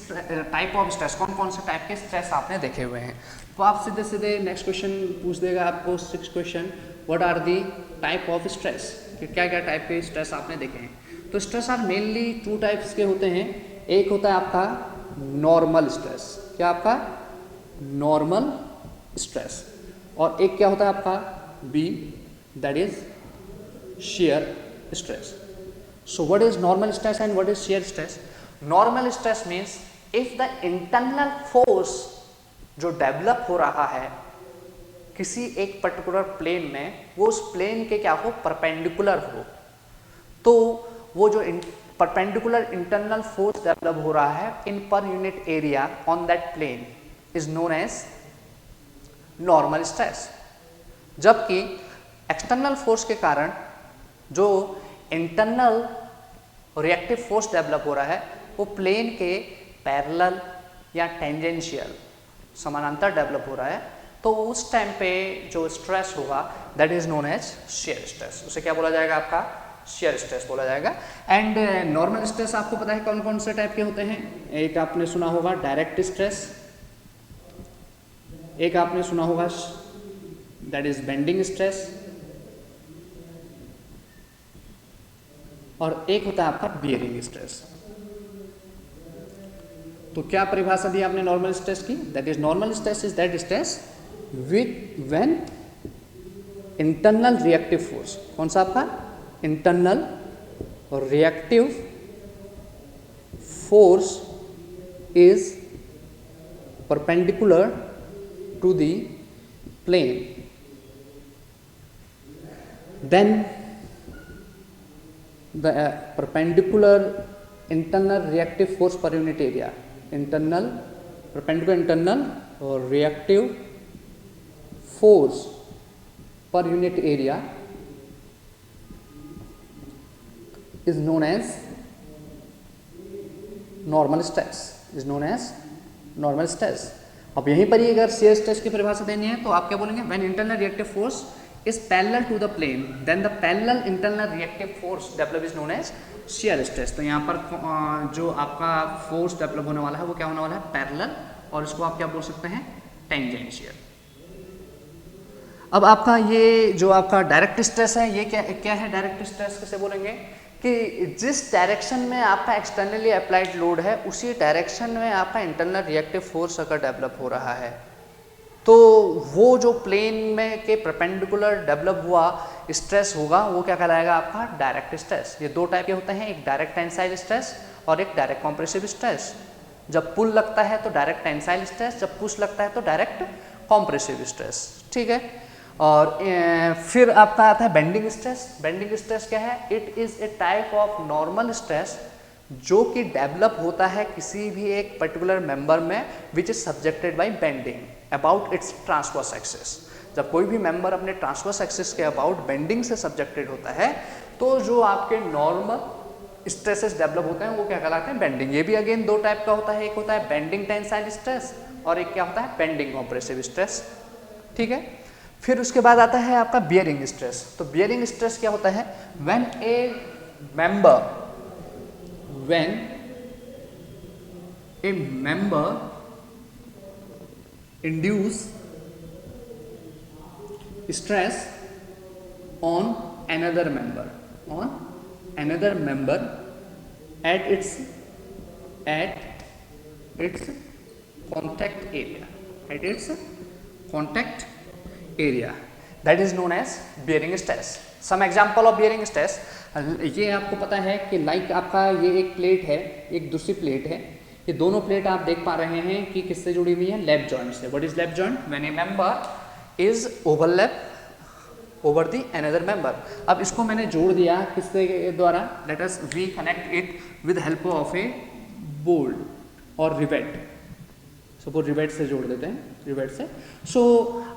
type of stress, कौन कौन से टाइप के स्ट्रेस आपने देखे हुए हैं। तो आप सीधे सीधे नेक्स्ट क्वेश्चन पूछ देगा आपको 6 question, what are the type of stress, कि क्या क्या टाइप के स्ट्रेस आपने देखे हैं। तो स्ट्रेस आर मेनली 2 टाइप्स के होते हैं। एक होता है आपका नॉर्मल स्ट्रेस, क्या आपका नॉर्मल स्ट्रेस, और एक क्या होता है आपका B, that is shear stress. So what is normal stress and what is shear stress? Normal stress means if the internal force जो डेवलप हो रहा है किसी एक पर्टिकुलर प्लेन में, वो उस प्लेन के क्या हो, परपेंडिकुलर हो, तो वो जो परपेंडिकुलर इंटरनल फोर्स डेवलप हो रहा है इन per unit area on that plane is known as normal stress. जबकि एक्सटर्नल फोर्स के कारण जो इंटरनल रिएक्टिव फोर्स डेवलप हो रहा है वो प्लेन के पैरेलल या टेंजेंशियल समानांतर डेवलप हो रहा है, तो उस टाइम पे जो स्ट्रेस होगा that is known as shear stress. उसे क्या बोला जाएगा, आपका शेयर स्ट्रेस बोला जाएगा। एंड नॉर्मल स्ट्रेस आपको पता है कौन कौन से टाइप के होते हैं। एक आपने सुना होगा डायरेक्ट स्ट्रेस, एक आपने सुना होगा दैट इज बेंडिंग स्ट्रेस, और एक होता है आपका बियरिंग स्ट्रेस। तो क्या परिभाषा दी आपने नॉर्मल स्ट्रेस की, that is normal stress is that stress with when internal reactive force, कौन सा आपका internal reactive force is perpendicular to the plane, then the perpendicular internal reactive force per unit area, internal perpendicular internal or reactive force per unit area is known as normal stress, is known as normal stress। अब यहीं पर ही अगर shear stress की परिभाषा देनी है तो आप क्या बोलेंगे, when internal reactive force is parallel to the plane then the parallel internal reactive force develop is known as shear stress। तो यहाँ पर जो आपका फोर्स डेवलप होने वाला है वो क्या होने वाला है, पैरेलल, और इसको आप क्या बोल सकते हैं, टेंजेंशियल। अब आपका ये जो आपका डायरेक्ट स्ट्रेस है ये क्या है, डायरेक्ट स्ट्रेस किसे बोलेंगे कि जिस डायरेक्शन में आपका एक्सटर्नली अप्लाइड लोड है उसी डायरेक्शन में आपका इंटरनल रिएक्टिव फोर्स अगर डेवलप हो रहा है तो वो जो प्लेन में के परपेंडिकुलर डेवलप हुआ स्ट्रेस होगा वो क्या कहलाएगा, आपका डायरेक्ट स्ट्रेस। ये 2 टाइप के होते हैं, एक डायरेक्ट टेंसाइल स्ट्रेस और एक डायरेक्ट कॉम्प्रेसिव स्ट्रेस। जब पुल लगता है तो डायरेक्ट टेंसाइल स्ट्रेस, जब पुश लगता है तो डायरेक्ट कॉम्प्रेसिव स्ट्रेस, ठीक है। और फिर आपका आता है बेंडिंग स्ट्रेस। बेंडिंग स्ट्रेस क्या है, it is a type of normal stress जो कि डेवलप होता है किसी भी एक पर्टिकुलर मेंबर में which is subjected by bending about its transverse axis. जब कोई भी मेंबर अपने ट्रांसवर्स एक्सिस के अबाउट बेंडिंग से सब्जेक्टेड होता है तो जो आपके नॉर्मल स्ट्रेसेस डेवलप होते हैं वो क्या कहलाते हैं, बेंडिंग। ये भी अगेन 2 टाइप का होता है, एक होता है बेंडिंग टेंसाइल स्ट्रेस और एक क्या होता है, बेंडिंग कॉम्प्रेसिव स्ट्रेस, ठीक है। फिर उसके बाद आता है आपका बियरिंग स्ट्रेस। तो बियरिंग स्ट्रेस क्या होता है, when a member induce stress on another member at its contact area that is known as bearing stress. Some example of bearing stress, ये आपको पता है कि लाइक आपका ये एक प्लेट है, एक दूसरी प्लेट है, ये दोनों प्लेट आप देख पा रहे हैं कि किससे जुड़ी हुई है, लैप जॉइंट से. What is lap joint? When a member is overlap over the another member. अब इसको मैंने जोड़ दिया किसके द्वारा? Let us we connect it with help of a bolt और रिवेट. सपोज रिवेट से जोड़ देते हैं, रिवेट से. सो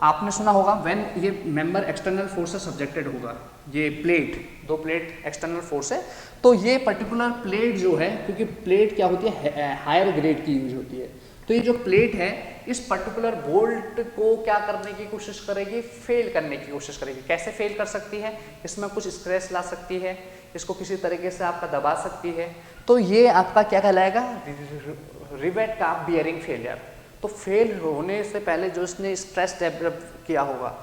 आपने सुना होगा व्हेन ये मेंबर एक्सटर्नल फोर्स से सब्जेक्टेड होगा, ये प्लेट, दो प्लेट एक्सटर्नल फोर्स है, तो ये पर्टिकुलर प्लेट जो है, क्योंकि प्लेट क्या होती है, हायर ग्रेड की यूज होती है, तो ये जो प्लेट है इस पर्टिकुलर बोल्ट को क्या करने की कोशिश करेगी? फेल करने की कोशिश करेगी. कैसे फेल कर सकती है? इसमें कुछ स्क्रैच ला सकती है, इसको किसी तरीके से आपका दबा सकती है, तो ये आपका क्या कहलाएगा? रिवेट का बियरिंग फेलियर. तो फेल होने से पहले जो इसने स्ट्रेस डेवलप किया होगा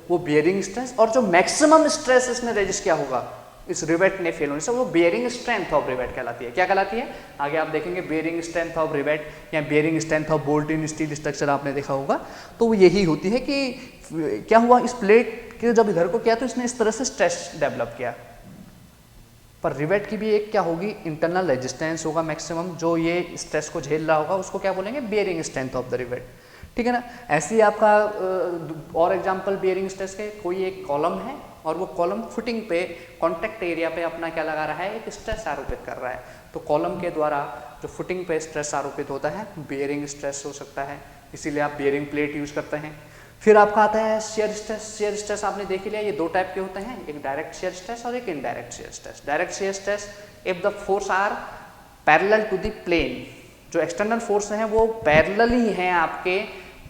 वो बियरिंग स्ट्रेस, और जो मैक्सिमम स्ट्रेस इसने रजिस्ट किया होगा इस रिवेट ने फेल होने से, वो बियरिंग स्ट्रेंथ ऑफ रिवेट कहलाती है. क्या कहलाती है? आगे आप देखेंगे बियरिंग स्ट्रेंथ ऑफ रिवेट या bearing strength of bolt in steel structure आपने देखा होगा. तो वो यही होती है कि क्या हुआ, इस प्लेट के जब इधर को किया तो इसने इस तरह से स्ट्रेस डेवलप किया. पर रिवेट की भी एक क्या होगी? इंटरनल रेजिस्टेंस होगा मैक्सिमम, जो ये स्ट्रेस को झेल रहा होगा उसको क्या बोलेंगे? Bearing strength of the rivet. ठीक है ना. ऐसे ही आपका और एग्जाम्पल बियरिंग स्ट्रेस के, कोई एक कॉलम है और वो कॉलम फुटिंग पे कॉन्टैक्ट एरिया पे अपना क्या लगा रहा है? एक स्ट्रेस आरोपित कर रहा है. तो कॉलम के द्वारा जो फुटिंग पे स्ट्रेस आरोपित होता है बियरिंग स्ट्रेस हो सकता है, इसीलिए आप बियरिंग प्लेट यूज करते हैं. फिर आपका आता है शियर स्ट्रेस. शियर स्ट्रेस आपने देख लिया, ये दो टाइप के होते हैं, एक डायरेक्ट शियर स्ट्रेस और एक indirect shear stress. Direct shear stress if the force are parallel to the plane, जो एक्सटर्नल फोर्स हैं वो पैरेलल ही हैं आपके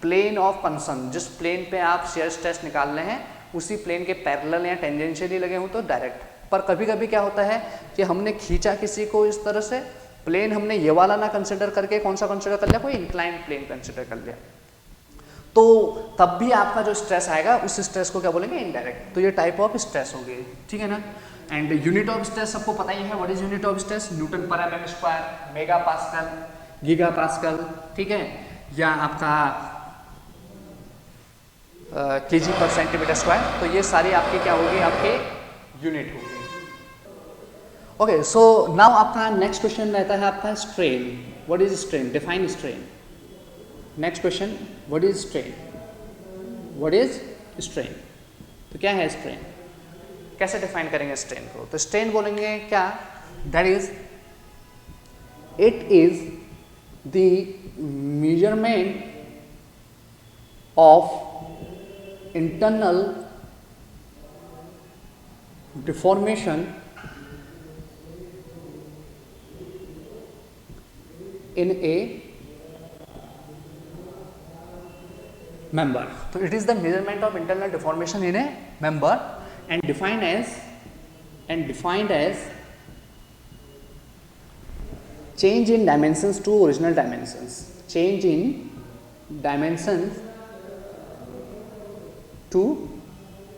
प्लेन ऑफ कंसर्न, जिस प्लेन पे आप शियर स्ट्रेस निकाल रहे हैं उसी प्लेन के पैरेलल या टेंजेंशियली लगे हो तो डायरेक्ट. पर कभी कभी क्या होता है कि हमने खींचा किसी को इस तरह से, प्लेन हमने ये वाला ना कंसिडर करके कौन सा कंसिडर कर लिया? कोई इंक्लाइंड प्लेन कंसिडर कर लिया, तो तब भी आपका जो स्ट्रेस आएगा उस स्ट्रेस को क्या बोलेंगे? इनडायरेक्ट. तो ये टाइप ऑफ स्ट्रेस हो गई. ठीक है ना. एंड यूनिट ऑफ स्ट्रेस सबको पता ही है. What is unit of stress? Newton per mm square, mega pascal, giga pascal. ठीक है. या आपका केजी पर सेंटीमीटर स्क्वायर. तो ये सारी आपकी क्या होगी? आपके यूनिट होगी. ओके, सो नाउ आपका नेक्स्ट क्वेश्चन रहता है आपका strain. What is strain? Define strain. Next question, what is strain? What is strain? तो क्या है स्ट्रेन? कैसे डिफाइन करेंगे स्ट्रेन को? तो स्ट्रेन बोलेंगे क्या? That is it is the measurement of internal deformation in a member. So it is the measurement of internal deformation in a member and defined as change in dimensions to original dimensions. Change in dimensions to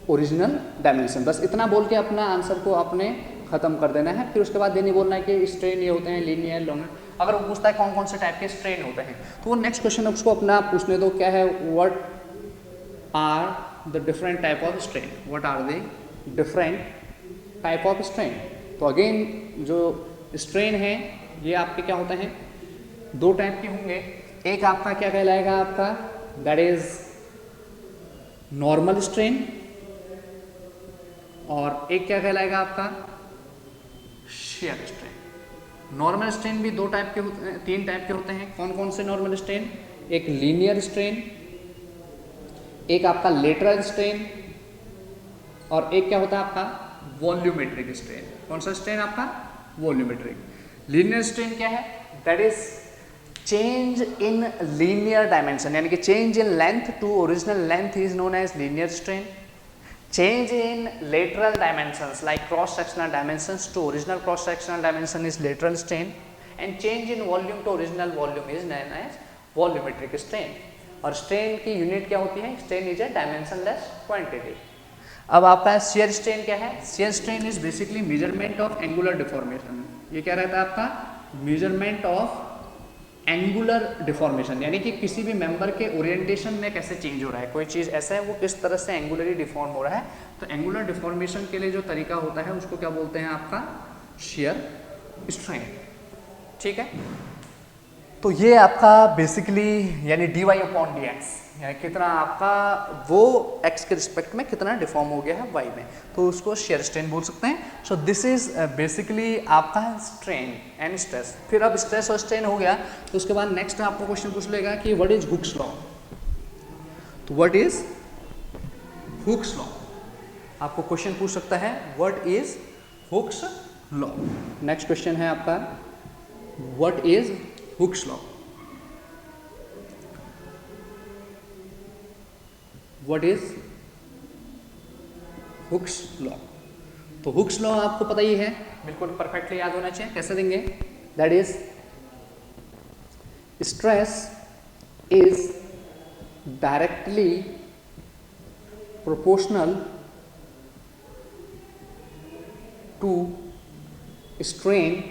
original dimension. बस इतना बोल के अपना आंसर को आपने खत्म कर देना है. फिर उसके बाद ये नहीं बोलना है कि स्ट्रेन ये होते हैं, लीनियर, लॉन्ग. अगर वो पूछता है कौन कौन से टाइप के स्ट्रेन होते हैं तो वो नेक्स्ट क्वेश्चन उसको अपना पूछने दो, क्या है? What are the different type of strain? What are the different type of strain? तो अगेन जो स्ट्रेन है ये आपके क्या होते हैं? दो टाइप के होंगे. एक आपका क्या कहलाएगा? आपका दैट इज नॉर्मल स्ट्रेन, और एक क्या कहलाएगा आपका? Shear strain. नॉर्मल स्ट्रेन भी दो टाइप के होते हैं, तीन टाइप के होते हैं. कौन कौन से नॉर्मल स्ट्रेन? एक लीनियर स्ट्रेन, एक आपका लेटरल स्ट्रेन, और एक क्या होता है आपका? Volumetric strain. कौन सा स्ट्रेन आपका? वॉल्यूमेट्रिक. लीनियर स्ट्रेन क्या है? That is change in linear dimension, यानी कि change in length to original length is known as linear strain. Change in lateral dimensions like cross sectional dimensions to original cross sectional dimension is lateral strain. And change in volume to original volume is known as volumetric strain. और स्ट्रेन की यूनिट क्या होती है? Strain is a dimensionless quantity. अब आपका शियर स्ट्रेन क्या है? Shear strain is basically measurement of angular deformation. ये क्या रहता है आपका? मेजरमेंट ऑफ एंगुलर डिफॉर्मेशन, यानी कि किसी भी मेंबर के ओरिएंटेशन में कैसे चेंज हो रहा है, कोई चीज़ ऐसा है वो किस तरह से एंगुलरली डिफॉर्म हो रहा है। तो एंगुलर डिफॉर्मेशन के लिए जो तरीका होता है उसको क्या बोलते हैं? आपका शियर स्ट्रेन। ठीक है, तो ये आपका बेसिकली यानी dy अपॉन dx, यानी कितना आपका वो x के रिस्पेक्ट में कितना डिफॉर्म हो गया है y में, तो उसको शियर स्ट्रेन बोल सकते हैं। सो दिस इज बेसिकली आपका स्ट्रेन एंड स्ट्रेस। फिर अब स्ट्रेस और स्ट्रेन हो गया तो उसके बाद नेक्स्ट आपको क्वेश्चन पूछ लेगा कि व्हाट इज हुक्स लॉ। तो व्हाट इज हुक्स लॉ, आपको क्वेश्चन पूछ सकता है what is Hooke's law. Next question है आपका what is Hooke's law. What is Hooke's law. तो हुक्स लॉ आपको पता ही है, बिल्कुल परफेक्टली याद होना चाहिए। कैसे देंगे? That is stress is directly proportional to strain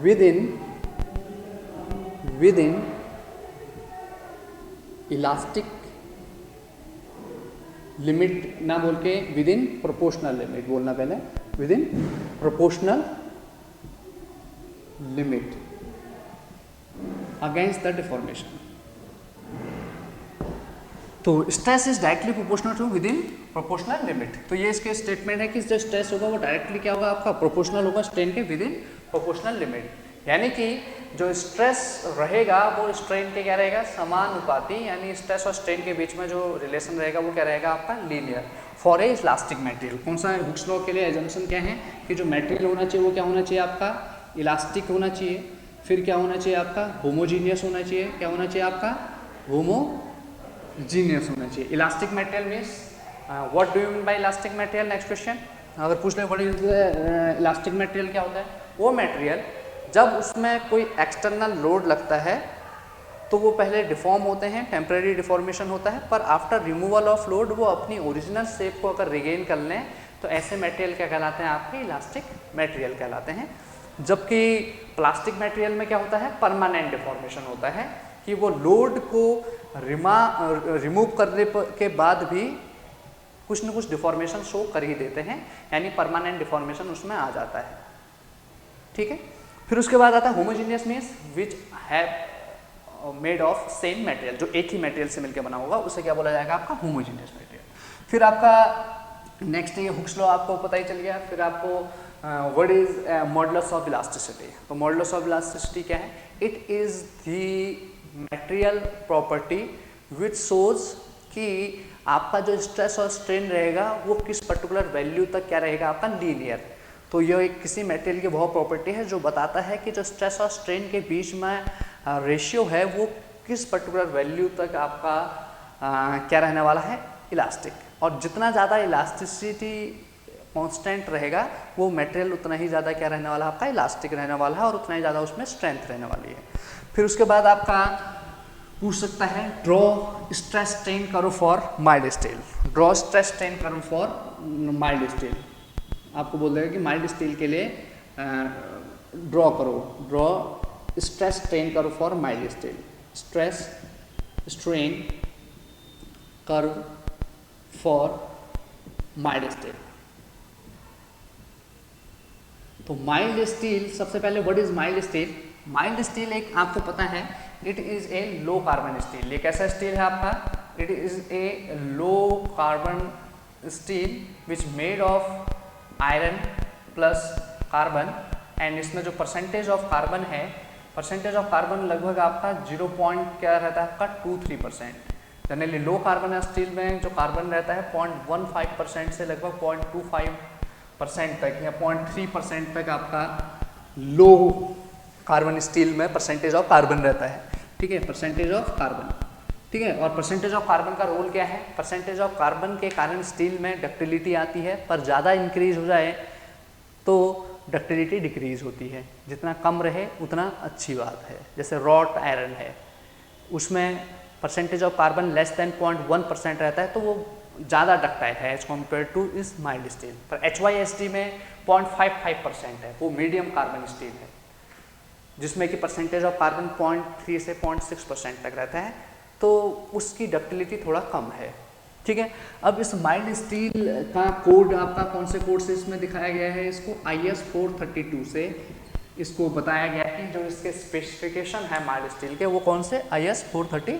within elastic limit ना बोल के विदिन प्रोपोर्शनल लिमिट बोलना, पहले within proportional limit against the deformation. तो stress is directly proportional to within proportional limit. तो ये इसके स्टेटमेंट है कि जो स्ट्रेस होगा वो डायरेक्टली क्या होगा? आपका प्रोपोर्शनल होगा स्ट्रेन के विदिन प्रोपोर्शनल लिमिट, यानी कि जो स्ट्रेस रहेगा वो स्ट्रेन के क्या रहेगा? समानुपाती, यानी स्ट्रेस और स्ट्रेन के बीच में जो रिलेशन रहेगा वो क्या रहेगा? आपका linear for a elastic material. कौन सा है? हुक्स लॉ के लिए एजम्पशन क्या है कि जो मटेरियल होना चाहिए वो क्या होना चाहिए? आपका इलास्टिक होना चाहिए। फिर क्या होना चाहिए? आपका होमोजीनियस होना चाहिए। क्या होना चाहिए? आपका होमोजीनियस होना चाहिए। Elastic material means what do you mean by elastic material? Next question अगर पूछ ले व्हाट इज इलास्टिक मटेरियल क्या होता है? वो मटेरियल जब उसमें कोई एक्सटर्नल लोड लगता है तो वो पहले डिफॉर्म होते हैं, टेम्परेरी डिफॉर्मेशन होता है, पर आफ्टर रिमूवल ऑफ लोड वो अपनी ओरिजिनल शेप को अगर रिगेन कर लें तो ऐसे मटेरियल क्या कहलाते हैं? आपके इलास्टिक मटेरियल कहलाते हैं। जबकि प्लास्टिक मटेरियल में क्या होता है? परमानेंट डिफॉर्मेशन होता है कि वो लोड को रिमूव करने के बाद भी कुछ न कुछ डिफॉर्मेशन शो कर ही देते हैं, यानी परमानेंट डिफॉर्मेशन उसमें आ जाता है। ठीक है, फिर उसके बाद आता है homogeneous means which have made of same material, जो एक ही मटेरियल से मिलकर बना होगा उसे क्या बोला जाएगा? आपका होमोजीनियस मटेरियल। फिर आपका नेक्स्ट ये हुक्स लॉ आपको पता ही चल गया। फिर आपको what is modulus of elasticity. तो मॉडुलस ऑफ इलास्टिसिटी क्या है? It is the material property which shows कि आपका जो स्ट्रेस और स्ट्रेन रहेगा वो किस पर्टिकुलर वैल्यू तक क्या रहेगा? आपका लीनियर। तो ये एक किसी मटेरियल की बहुत प्रॉपर्टी है जो बताता है कि जो स्ट्रेस और स्ट्रेन के बीच में रेशियो है वो किस पर्टिकुलर वैल्यू तक आपका क्या रहने वाला है? इलास्टिक। और जितना ज़्यादा इलास्टिसिटी कांस्टेंट रहेगा वो मटेरियल उतना ही ज़्यादा क्या रहने वाला है? आपका इलास्टिक रहने वाला है और उतना ही ज़्यादा उसमें स्ट्रेंथ रहने वाली है। फिर उसके बाद आपका पूछ सकता है draw stress strain curve for mild steel. Draw stress strain curve for mild steel. आपको बोल देगा कि माइल्ड स्टील के लिए ड्रॉ करो, draw stress strain curve for mild steel. Stress strain curve for mild steel. तो माइल्ड स्टील, सबसे पहले what is mild steel? Mild steel एक आपको पता है it is a low carbon steel. ये कैसा स्टील है आपका? It is a low carbon steel which made of iron plus carbon, and इसमें जो परसेंटेज ऑफ कार्बन है, परसेंटेज ऑफ कार्बन लगभग आपका 0. क्या रहता है? आपका 23%। जनरली लो कार्बन स्टील में जो कार्बन रहता है 0.15% से लगभग 0.25% तक या 0.3% तक आपका लो कार्बन स्टील में परसेंटेज ऑफ कार्बन रहता है। ठीक है, परसेंटेज ऑफ कार्बन। ठीक है, और परसेंटेज ऑफ कार्बन का रोल क्या है? परसेंटेज ऑफ कार्बन के कारण स्टील में डक्टिलिटी आती है, पर ज़्यादा इंक्रीज हो जाए तो डक्टिलिटी डिक्रीज होती है, जितना कम रहे उतना अच्छी बात है। जैसे रॉट आयरन है, उसमें percentage of carbon less than 0.1% रहता है, तो वो ज़्यादा डक्टाइल है एज कम्पेयर टू इस माइल्ड स्टील। पर HYSD में 0.55% है, वो मीडियम कार्बन स्टील है, जिसमें कि परसेंटेज ऑफ कार्बन 0.3 से 0.6% तक रहता है, तो उसकी डक्टिलिटी थोड़ा कम है। ठीक है, अब इस माइल्ड स्टील का कोड आपका कौन से कोड से इसमें दिखाया गया है, इसको IS 432 से इसको बताया गया है कि जो इसके स्पेसिफिकेशन है माइल्ड स्टील के वो कौन से IS 432।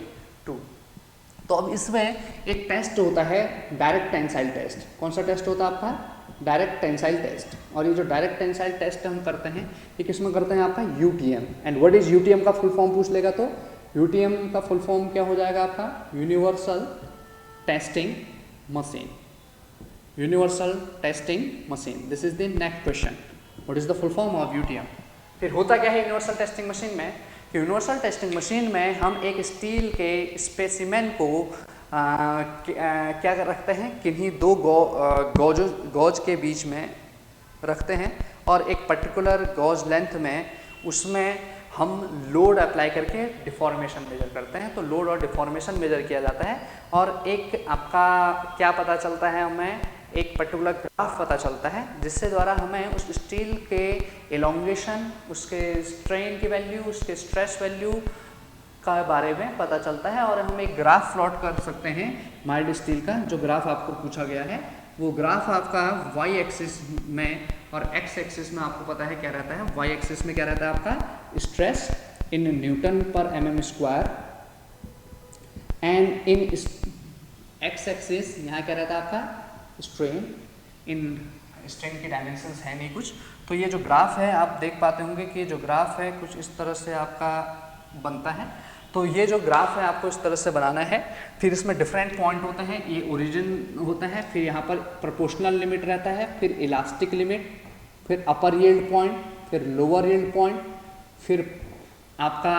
तो अब इसमें एक टेस्ट होता है डायरेक्ट टेंसाइल टेस्ट। कौन सा टेस्ट होता है आपका? Direct tensile test. और ये जो डायरेक्ट टेंसाइल टेस्ट हम करते हैं ये किसमें करते हैं? आपका UTM। And what is UTM का फुल फॉर्म पूछ लेगा तो UTM का फुल फॉर्म क्या हो जाएगा आपका? Universal testing machine. Universal testing machine, this is the next question, what is the full form of UTM। फिर होता क्या है यूनिवर्सल टेस्टिंग मशीन में? यूनिवर्सल टेस्टिंग मशीन में हम एक स्टील के स्पेसिमेन को क्या रखते हैं, किन्हीं दो गॉज के बीच में रखते हैं और एक पर्टिकुलर गॉज लेंथ में उसमें हम लोड अप्लाई करके डिफॉर्मेशन मेजर करते हैं। तो लोड और डिफॉर्मेशन मेजर किया जाता है और एक आपका क्या पता चलता है, हमें एक पर्टिकुलर ग्राफ पता चलता है जिससे द्वारा हमें उस स्टील के एलोंगेशन, उसके स्ट्रेन की वैल्यू, उसके स्ट्रेस वैल्यू का बारे में पता चलता है और हम एक ग्राफ प्लॉट कर सकते हैं माइल्ड स्टील का। जो ग्राफ आपको पूछा गया है वो ग्राफ आपका y एक्सिस में और x एक्सिस में आपको पता है क्या रहता है। y एक्सिस में क्या रहता है आपका? स्ट्रेस इन न्यूटन पर mm², and in x axis यहाँ क्या रहता है आपका? स्ट्रेन। इन स्ट्रेन की डायमेंशंस है नहीं कुछ। तो ये जो ग्राफ है आप देख पाते होंगे कि जो ग्राफ है कुछ इस तरह से आपका बनता है। तो ये जो ग्राफ है आपको इस तरह से बनाना है। फिर इसमें डिफरेंट पॉइंट होते हैं, ये ओरिजिन होता है, फिर यहाँ पर प्रोपोर्शनल लिमिट रहता है, फिर इलास्टिक लिमिट, फिर अपर यील्ड पॉइंट, फिर लोअर यील्ड पॉइंट, फिर आपका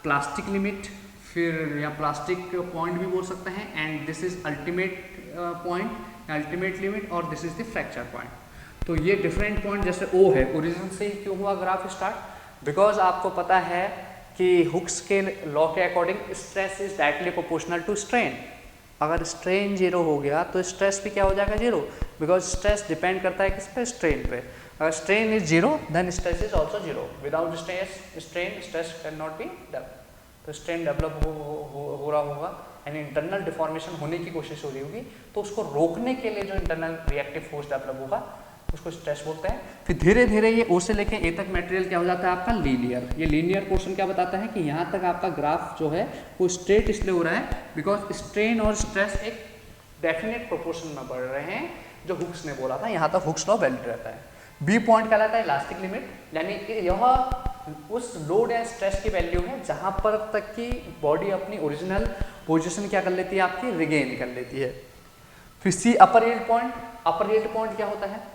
प्लास्टिक लिमिट, फिर या प्लास्टिक पॉइंट भी बोल सकते हैं, and this is ultimate point, ultimate limit, और this is the fracture point. तो ये डिफरेंट पॉइंट, जैसे O है, ओरिजिन से ही क्यों हुआ ग्राफ स्टार्ट? बिकॉज आपको पता है कि हुक्स के लॉ के according stress is directly proportional to strain. अगर स्ट्रेन 0 हो गया तो स्ट्रेस भी क्या हो जाएगा? 0, बिकॉज स्ट्रेस डिपेंड करता है किस पे? स्ट्रेन पे। अगर strain is 0 then stress is also 0। Without strain stress can not be develop. तो स्ट्रेन डेवलप हो रहा होगा, यानी इंटरनल डिफॉर्मेशन होने की कोशिश हो रही होगी, तो उसको रोकने के लिए जो इंटरनल रिएक्टिव फोर्स डेवलप होगा उसको स्ट्रेस बोलते हैं। फिर धीरे धीरे ये O से लेके A तक मटेरियल क्या हो जाता है आपका? लीनियर। ये लीनियर पोर्शन क्या बताता है कि यहाँ तक आपका ग्राफ जो है वो स्ट्रेट इसलिए हो रहा है बिकॉज स्ट्रेन और स्ट्रेस एक डेफिनेट प्रोपोर्शन में बढ़ रहे हैं, जो हुक्स ने बोला था। यहाँ तक हुक्स लॉ वैलिड रहता है। B पॉइंट कहलाता है इलास्टिक लिमिट, यानी कि यह उस लोड या स्ट्रेस की वैल्यू है जहाँ पर तक की बॉडी अपनी ओरिजिनल पोजिशन क्या कर लेती है? आपकी रिगेन कर लेती है। फिर C अपर यील्ड पॉइंट। अपर यील्ड पॉइंट क्या होता है?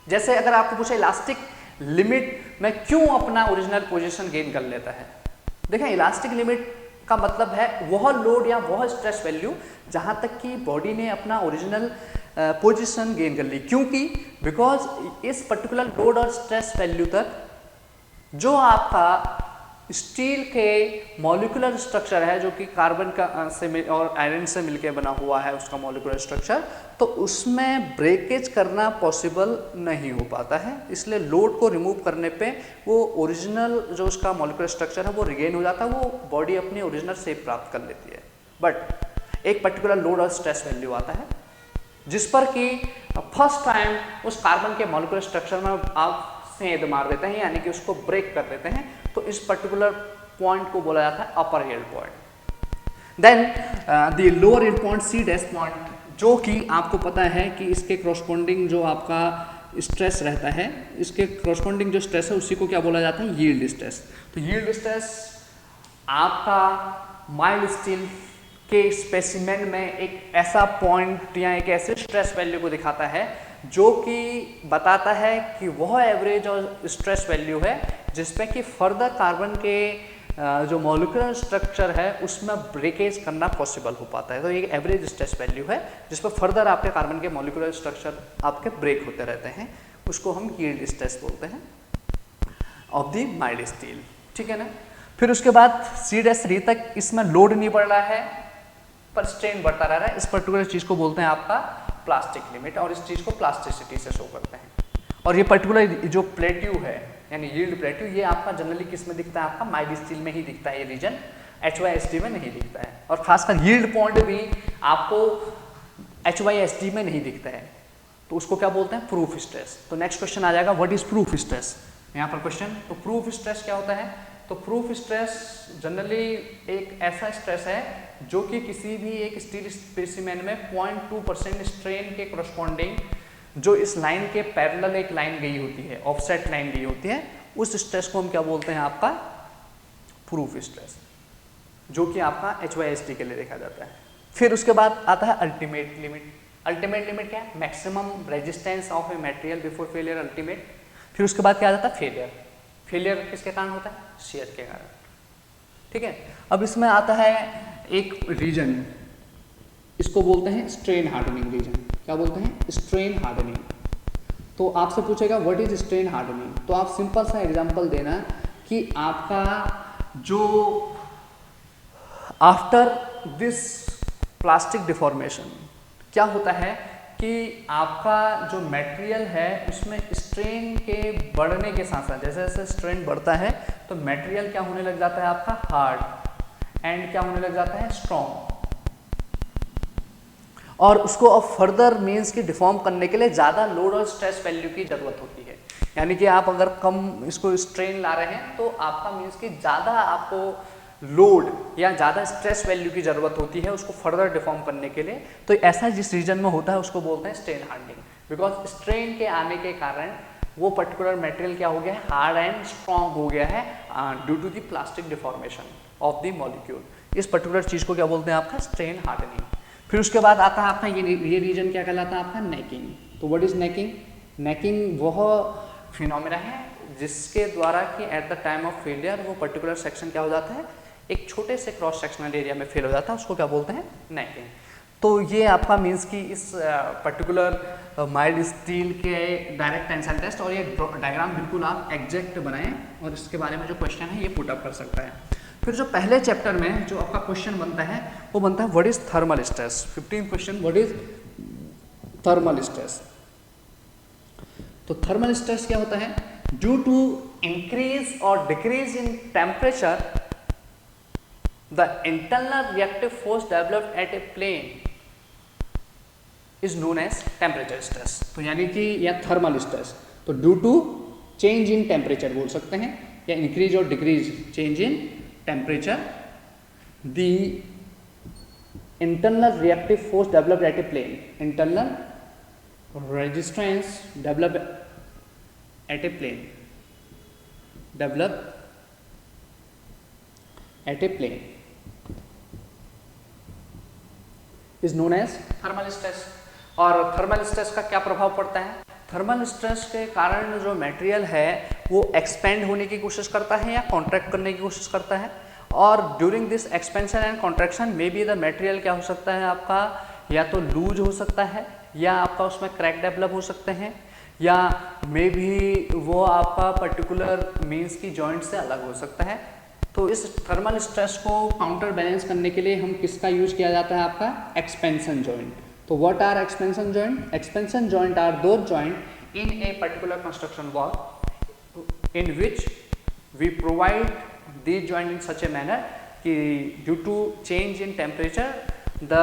जैसे अगर आपको पूछे इलास्टिक लिमिट में क्यों अपना ओरिजिनल पोजीशन गेन कर लेता है, देखें इलास्टिक लिमिट का मतलब है वह लोड या वह स्ट्रेस वैल्यू जहां तक कि बॉडी ने अपना ओरिजिनल पोजीशन गेन कर ली। क्योंकि बिकॉज इस पर्टिकुलर लोड और स्ट्रेस वैल्यू तक जो आपका स्टील के मॉलिक्यूलर स्ट्रक्चर है, जो कि कार्बन का से और आयरन से मिलकर बना हुआ है उसका मॉलिक्यूलर स्ट्रक्चर, तो उसमें ब्रेकेज करना पॉसिबल नहीं हो पाता है। इसलिए लोड को रिमूव करने पे वो ओरिजिनल जो उसका मॉलिक्यूलर स्ट्रक्चर है वो रिगेन हो जाता है, वो बॉडी अपनी ओरिजिनल शेप प्राप्त कर लेती है। बट एक पर्टिकुलर लोड और स्ट्रेस वैल्यू आता है जिस पर कि फर्स्ट टाइम उस कार्बन के मॉलिक्यूलर स्ट्रक्चर में आप सेंध मार देते हैं, यानी कि उसको ब्रेक कर देते हैं। तो इस पर्टिकुलर पॉइंट को बोला जाता है upper yield point. Then the lower yield point C dash point, जो कि आपको पता है कि इसके करस्पॉन्डिंग जो आपका स्ट्रेस रहता है, इसके करस्पॉन्डिंग जो स्ट्रेस है उसी को क्या बोला जाता है? Yield stress. तो यील्ड स्ट्रेस आपका माइल्ड स्टील के स्पेसिमेन में एक ऐसा पॉइंट या एक ऐसे स्ट्रेस वैल्यू को दिखाता है जो कि बताता है कि वह एवरेज और स्ट्रेस वैल्यू है जिसमें कि फर्दर कार्बन के जो मॉलिक्यूलर स्ट्रक्चर है उसमें ब्रेकेज करना पॉसिबल हो पाता है। तो ये एवरेज स्ट्रेस वैल्यू है जिस पर फर्दर आपके कार्बन के मॉलिक्यूलर स्ट्रक्चर आपके ब्रेक होते रहते हैं। उसको हम यील्ड स्ट्रेस बोलते हैं ऑफ द माइल्ड स्टील, ठीक है ना। फिर उसके बाद C-3 तक इसमें लोड नहीं बढ़ रहा है पर स्ट्रेन बढ़ता रह रहा है, इस पर्टिकुलर चीज को बोलते हैं आपका प्लास्टिक लिमिट, और इस चीज को प्लास्टिसिटी से शो करते हैं। और ये पर्टिकुलर जो प्लेट्यू है यानी यील्ड प्लेट्यू, ये आपका जनरली किस में दिखता है, आपका माइल्ड स्टील में ही दिखता है, ये रीजन HYSD में नहीं दिखता है। और खासकर यील्ड पॉइंट भी आपको HYSD में नहीं दिखता है, तो उसको क्या बोलते हैं, प्रूफ स्ट्रेस। तो नेक्स्ट क्वेश्चन आ जाएगा व्हाट इज प्रूफ स्ट्रेस, यहाँ पर क्वेश्चन। तो प्रूफ स्ट्रेस क्या होता है, तो प्रूफ स्ट्रेस जनरली एक ऐसा स्ट्रेस है जो कि किसी भी एक स्टील स्पेसिमेन में 0.2% स्ट्रेन के करस्पॉन्डिंग, जो इस लाइन के पैरेलल एक लाइन गई होती है, ऑफसेट लाइन गई होती है, उस स्ट्रेस को हम क्या बोलते हैं, आपका प्रूफ स्ट्रेस, जो कि आपका HYSD के लिए देखा जाता है। फिर उसके बाद आता है अल्टीमेट लिमिट। अल्टीमेट लिमिट क्या है, maximum resistance of a material before failure, ultimate. फिर उसके बाद क्या आ जाता है, फेलियर। फेलियर किसके कारण होता है, शेयर के कारण, ठीक है। अब इसमें आता है एक रीजन, इसको बोलते हैं स्ट्रेन हार्डनिंग रीजन। क्या बोलते हैं, स्ट्रेन हार्डनिंग। तो आपसे पूछेगा व्हाट इज स्ट्रेन हार्डनिंग, तो आप सिंपल सा एग्जांपल देना कि आपका जो आफ्टर दिस प्लास्टिक डिफॉर्मेशन क्या होता है कि आपका जो मटेरियल है उसमें स्ट्रेन के बढ़ने के साथ साथ, जैसे जैसे स्ट्रेन बढ़ता है तो मटेरियल क्या होने लग जाता है, आपका हार्ड, एंड क्या होने लग जाता है, स्ट्रॉन्ग। और उसको अब फर्दर मीन्स की डिफॉर्म करने के लिए ज़्यादा लोड और स्ट्रेस वैल्यू की ज़रूरत होती है। यानी कि आप अगर कम इसको स्ट्रेन ला रहे हैं तो आपका मीन्स की ज़्यादा आपको लोड या ज़्यादा स्ट्रेस वैल्यू की ज़रूरत होती है उसको फर्दर डिफॉर्म करने के लिए। तो ऐसा जिस रीजन में होता है उसको बोलते हैं स्ट्रेन हार्डनिंग, बिकॉज स्ट्रेन के आने के कारण वो पर्टिकुलर मटेरियल क्या हो गया है, हार्ड एंड स्ट्रॉन्ग हो गया है due to the plastic deformation of the molecule. इस पर्टिकुलर चीज़ को क्या बोलते हैं, आपका स्ट्रेन हार्डनिंग। फिर उसके बाद आता है आपका ये रीजन क्या कहलाता है, आपका नेकिंग। तो व्हाट इज नेकिंग, नेकिंग वह फिनोमेना है जिसके द्वारा कि at the time of failure वो पर्टिकुलर सेक्शन क्या हो जाता है, एक छोटे से क्रॉस सेक्शनल एरिया में फेल हो जाता है, उसको क्या बोलते हैं, नेकिंग। तो ये आपका मीन्स कि इस पर्टिकुलर माइल्ड स्टील के डायरेक्ट टेंसाइल टेस्ट, और ये डायग्राम बिल्कुल आप एग्जैक्ट बनाएं और इसके बारे में जो क्वेश्चन है ये पुट अप कर सकता है। फिर जो पहले चैप्टर में जो आपका क्वेश्चन बनता है वो बनता है what is thermal stress. 15 question, what is thermal stress. तो थर्मल स्ट्रेस क्या होता है, ड्यू टू इंक्रीज और decrease in temperature the internal reactive force developed at a plane is known as temperature stress. तो यानी कि या थर्मल स्ट्रेस, तो due to change in temperature बोल सकते हैं, या इंक्रीज और decrease change in temperature the internal reactive force developed at a plane, internal resistance developed at a plane, develop at a plane is known as thermal stress. और थर्मल स्ट्रेस का क्या प्रभाव पड़ता है, थर्मल स्ट्रेस के कारण जो मटेरियल है वो एक्सपेंड होने की कोशिश करता है या कॉन्ट्रैक्ट करने की कोशिश करता है, और during this expansion and contraction may be the material क्या हो सकता है, आपका या तो लूज हो सकता है, या आपका उसमें क्रैक डेवलप हो सकते हैं, या मे बी वो आपका पर्टिकुलर मीन्स की जॉइंट से अलग हो सकता है। तो इस थर्मल स्ट्रेस को काउंटर बैलेंस करने के लिए हम किसका यूज किया जाता है, आपका एक्सपेंशन जॉइंट। तो what are expansion joint, expansion joint are those joint in a particular construction work in which we provide these joint in such a manner कि due to change in temperature the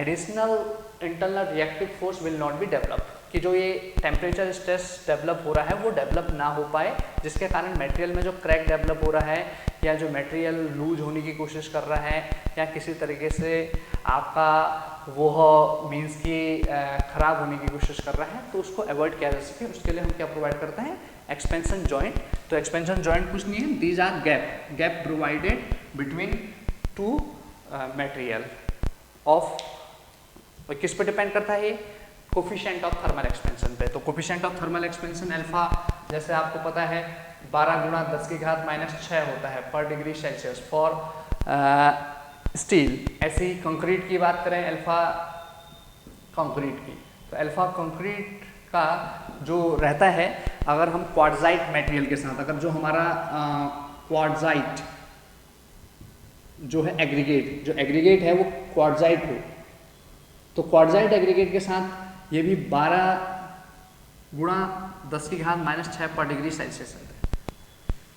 additional internal reactive force will not be developed, कि जो ये टेम्परेचर स्ट्रेस डेवलप हो रहा है वो डेवलप ना हो पाए, जिसके कारण मटेरियल में जो क्रैक डेवलप हो रहा है या जो मटेरियल लूज होने की कोशिश कर रहा है या किसी तरीके से आपका वो मीन्स की खराब होने की कोशिश कर रहा है, तो उसको अवॉइड किया जा सके उसके लिए हम क्या प्रोवाइड करते हैं, एक्सपेंशन जॉइंट। तो एक्सपेंशन जॉइंट कुछ नहीं है, these are gap provided between two material of, किस पे डिपेंड करता है ये, कोफिशिएंट ऑफ थर्मल एक्सपेंशन पे। तो coefficient of thermal expansion alpha जैसे आपको पता है 12 गुणा 10 की घात -6 होता है पर डिग्री सेल्सियस फॉर स्टील। ऐसे ही कंक्रीट की बात करें अल्फा कंक्रीट की, तो अल्फा कंक्रीट का जो रहता है, अगर हम क्वार्टजाइट मटेरियल के साथ, अगर जो हमारा क्वार्टजाइट जो है एग्रीगेट, जो एग्रीगेट है वो क्वार्टजाइट हो, तो क्वार्टजाइट एग्रीगेट के साथ ये भी 12 गुणा 10 की घात -6 पर डिग्री सेल्सियस है,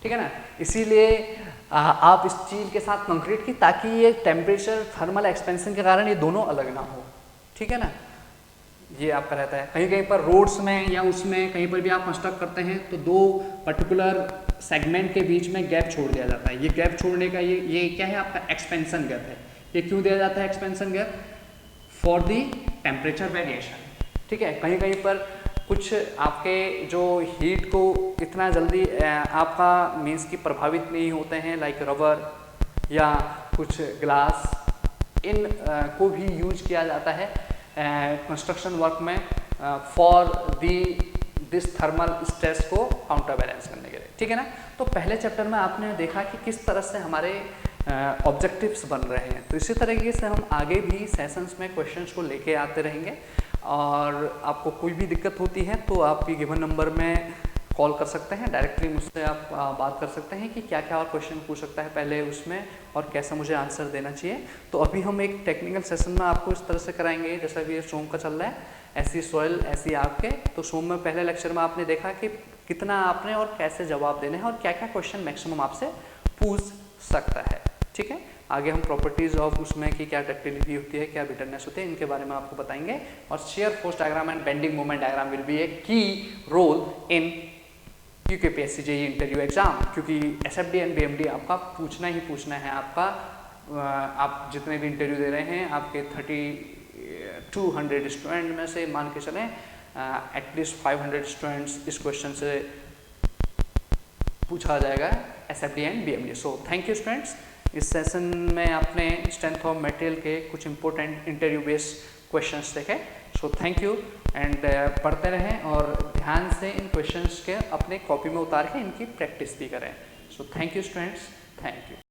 ठीक है ना। इसीलिए आप स्टील के साथ कंक्रीट की, ताकि ये टेम्परेचर थर्मल एक्सपेंशन के कारण ये दोनों अलग ना हो, ठीक है ना। ये आपका रहता है। कहीं कहीं पर रोड्स में या उसमें कहीं पर भी आप कंस्ट्रक्ट करते हैं तो दो पर्टिकुलर सेगमेंट के बीच में गैप छोड़ दिया जाता है। ये गैप छोड़ने का ये क्या है, आपका एक्सपेंशन गैप है। ये क्यों दिया जाता है expansion gap? For the temperature variation, ठीक है। कहीं कहीं पर कुछ आपके जो हीट को इतना जल्दी आपका मीन्स की प्रभावित नहीं होते हैं, लाइक रबर या कुछ ग्लास, इन को भी यूज किया जाता है कंस्ट्रक्शन वर्क में फॉर दिस थर्मल स्ट्रेस को काउंटर बैलेंस करने के लिए, ठीक है ना। तो पहले चैप्टर में आपने देखा कि किस तरह से हमारे ऑब्जेक्टिव्स बन रहे हैं, तो इसी तरीके से हम आगे भी सेशंस में क्वेश्चंस को लेके आते रहेंगे। और आपको कोई भी दिक्कत होती है तो आप गिवन नंबर में कॉल कर सकते हैं, डायरेक्टली मुझसे आप बात कर सकते हैं कि क्या क्या और क्वेश्चन पूछ सकता है पहले उसमें और कैसे मुझे आंसर देना चाहिए। तो अभी हम एक टेक्निकल सेशन में आपको इस तरह से कराएंगे, जैसा कि ये सोम का चल रहा है, ऐसी सॉइल ऐसी आपके। तो सोम में पहले लेक्चर में आपने देखा कि कितना आपने और कैसे जवाब देने हैं और क्या क्या क्वेश्चन मैक्सिमम आपसे पूछ सकता है, ठीक है। आगे हम प्रॉपर्टीज ऑफ उसमें की क्या डक्टिलिटी होती है, क्या बिटरनेस होती है, इनके बारे में आपको बताएंगे। और shear force diagram and bending moment diagram will be a key role in UKPSC JEE interview exam, क्योंकि एसएफडी एंड बीएमडी आपका पूछना ही पूछना है। आपका आप जितने भी इंटरव्यू दे रहे हैं, आपके 3200 स्टूडेंट में से मान के चलें एटलीस्ट 500 स्टूडेंट्स इस क्वेश्चन से पूछा जाएगा SFD and BMD. So thank you students. इस सेशन में आपने स्ट्रेंथ ऑफ मटेरियल के कुछ इंपॉर्टेंट इंटरव्यू बेस्ड क्वेश्चंस देखे। सो थैंक यू एंड पढ़ते रहें और ध्यान से इन क्वेश्चंस के अपने कॉपी में उतार के इनकी प्रैक्टिस भी करें। So thank you students, thank you.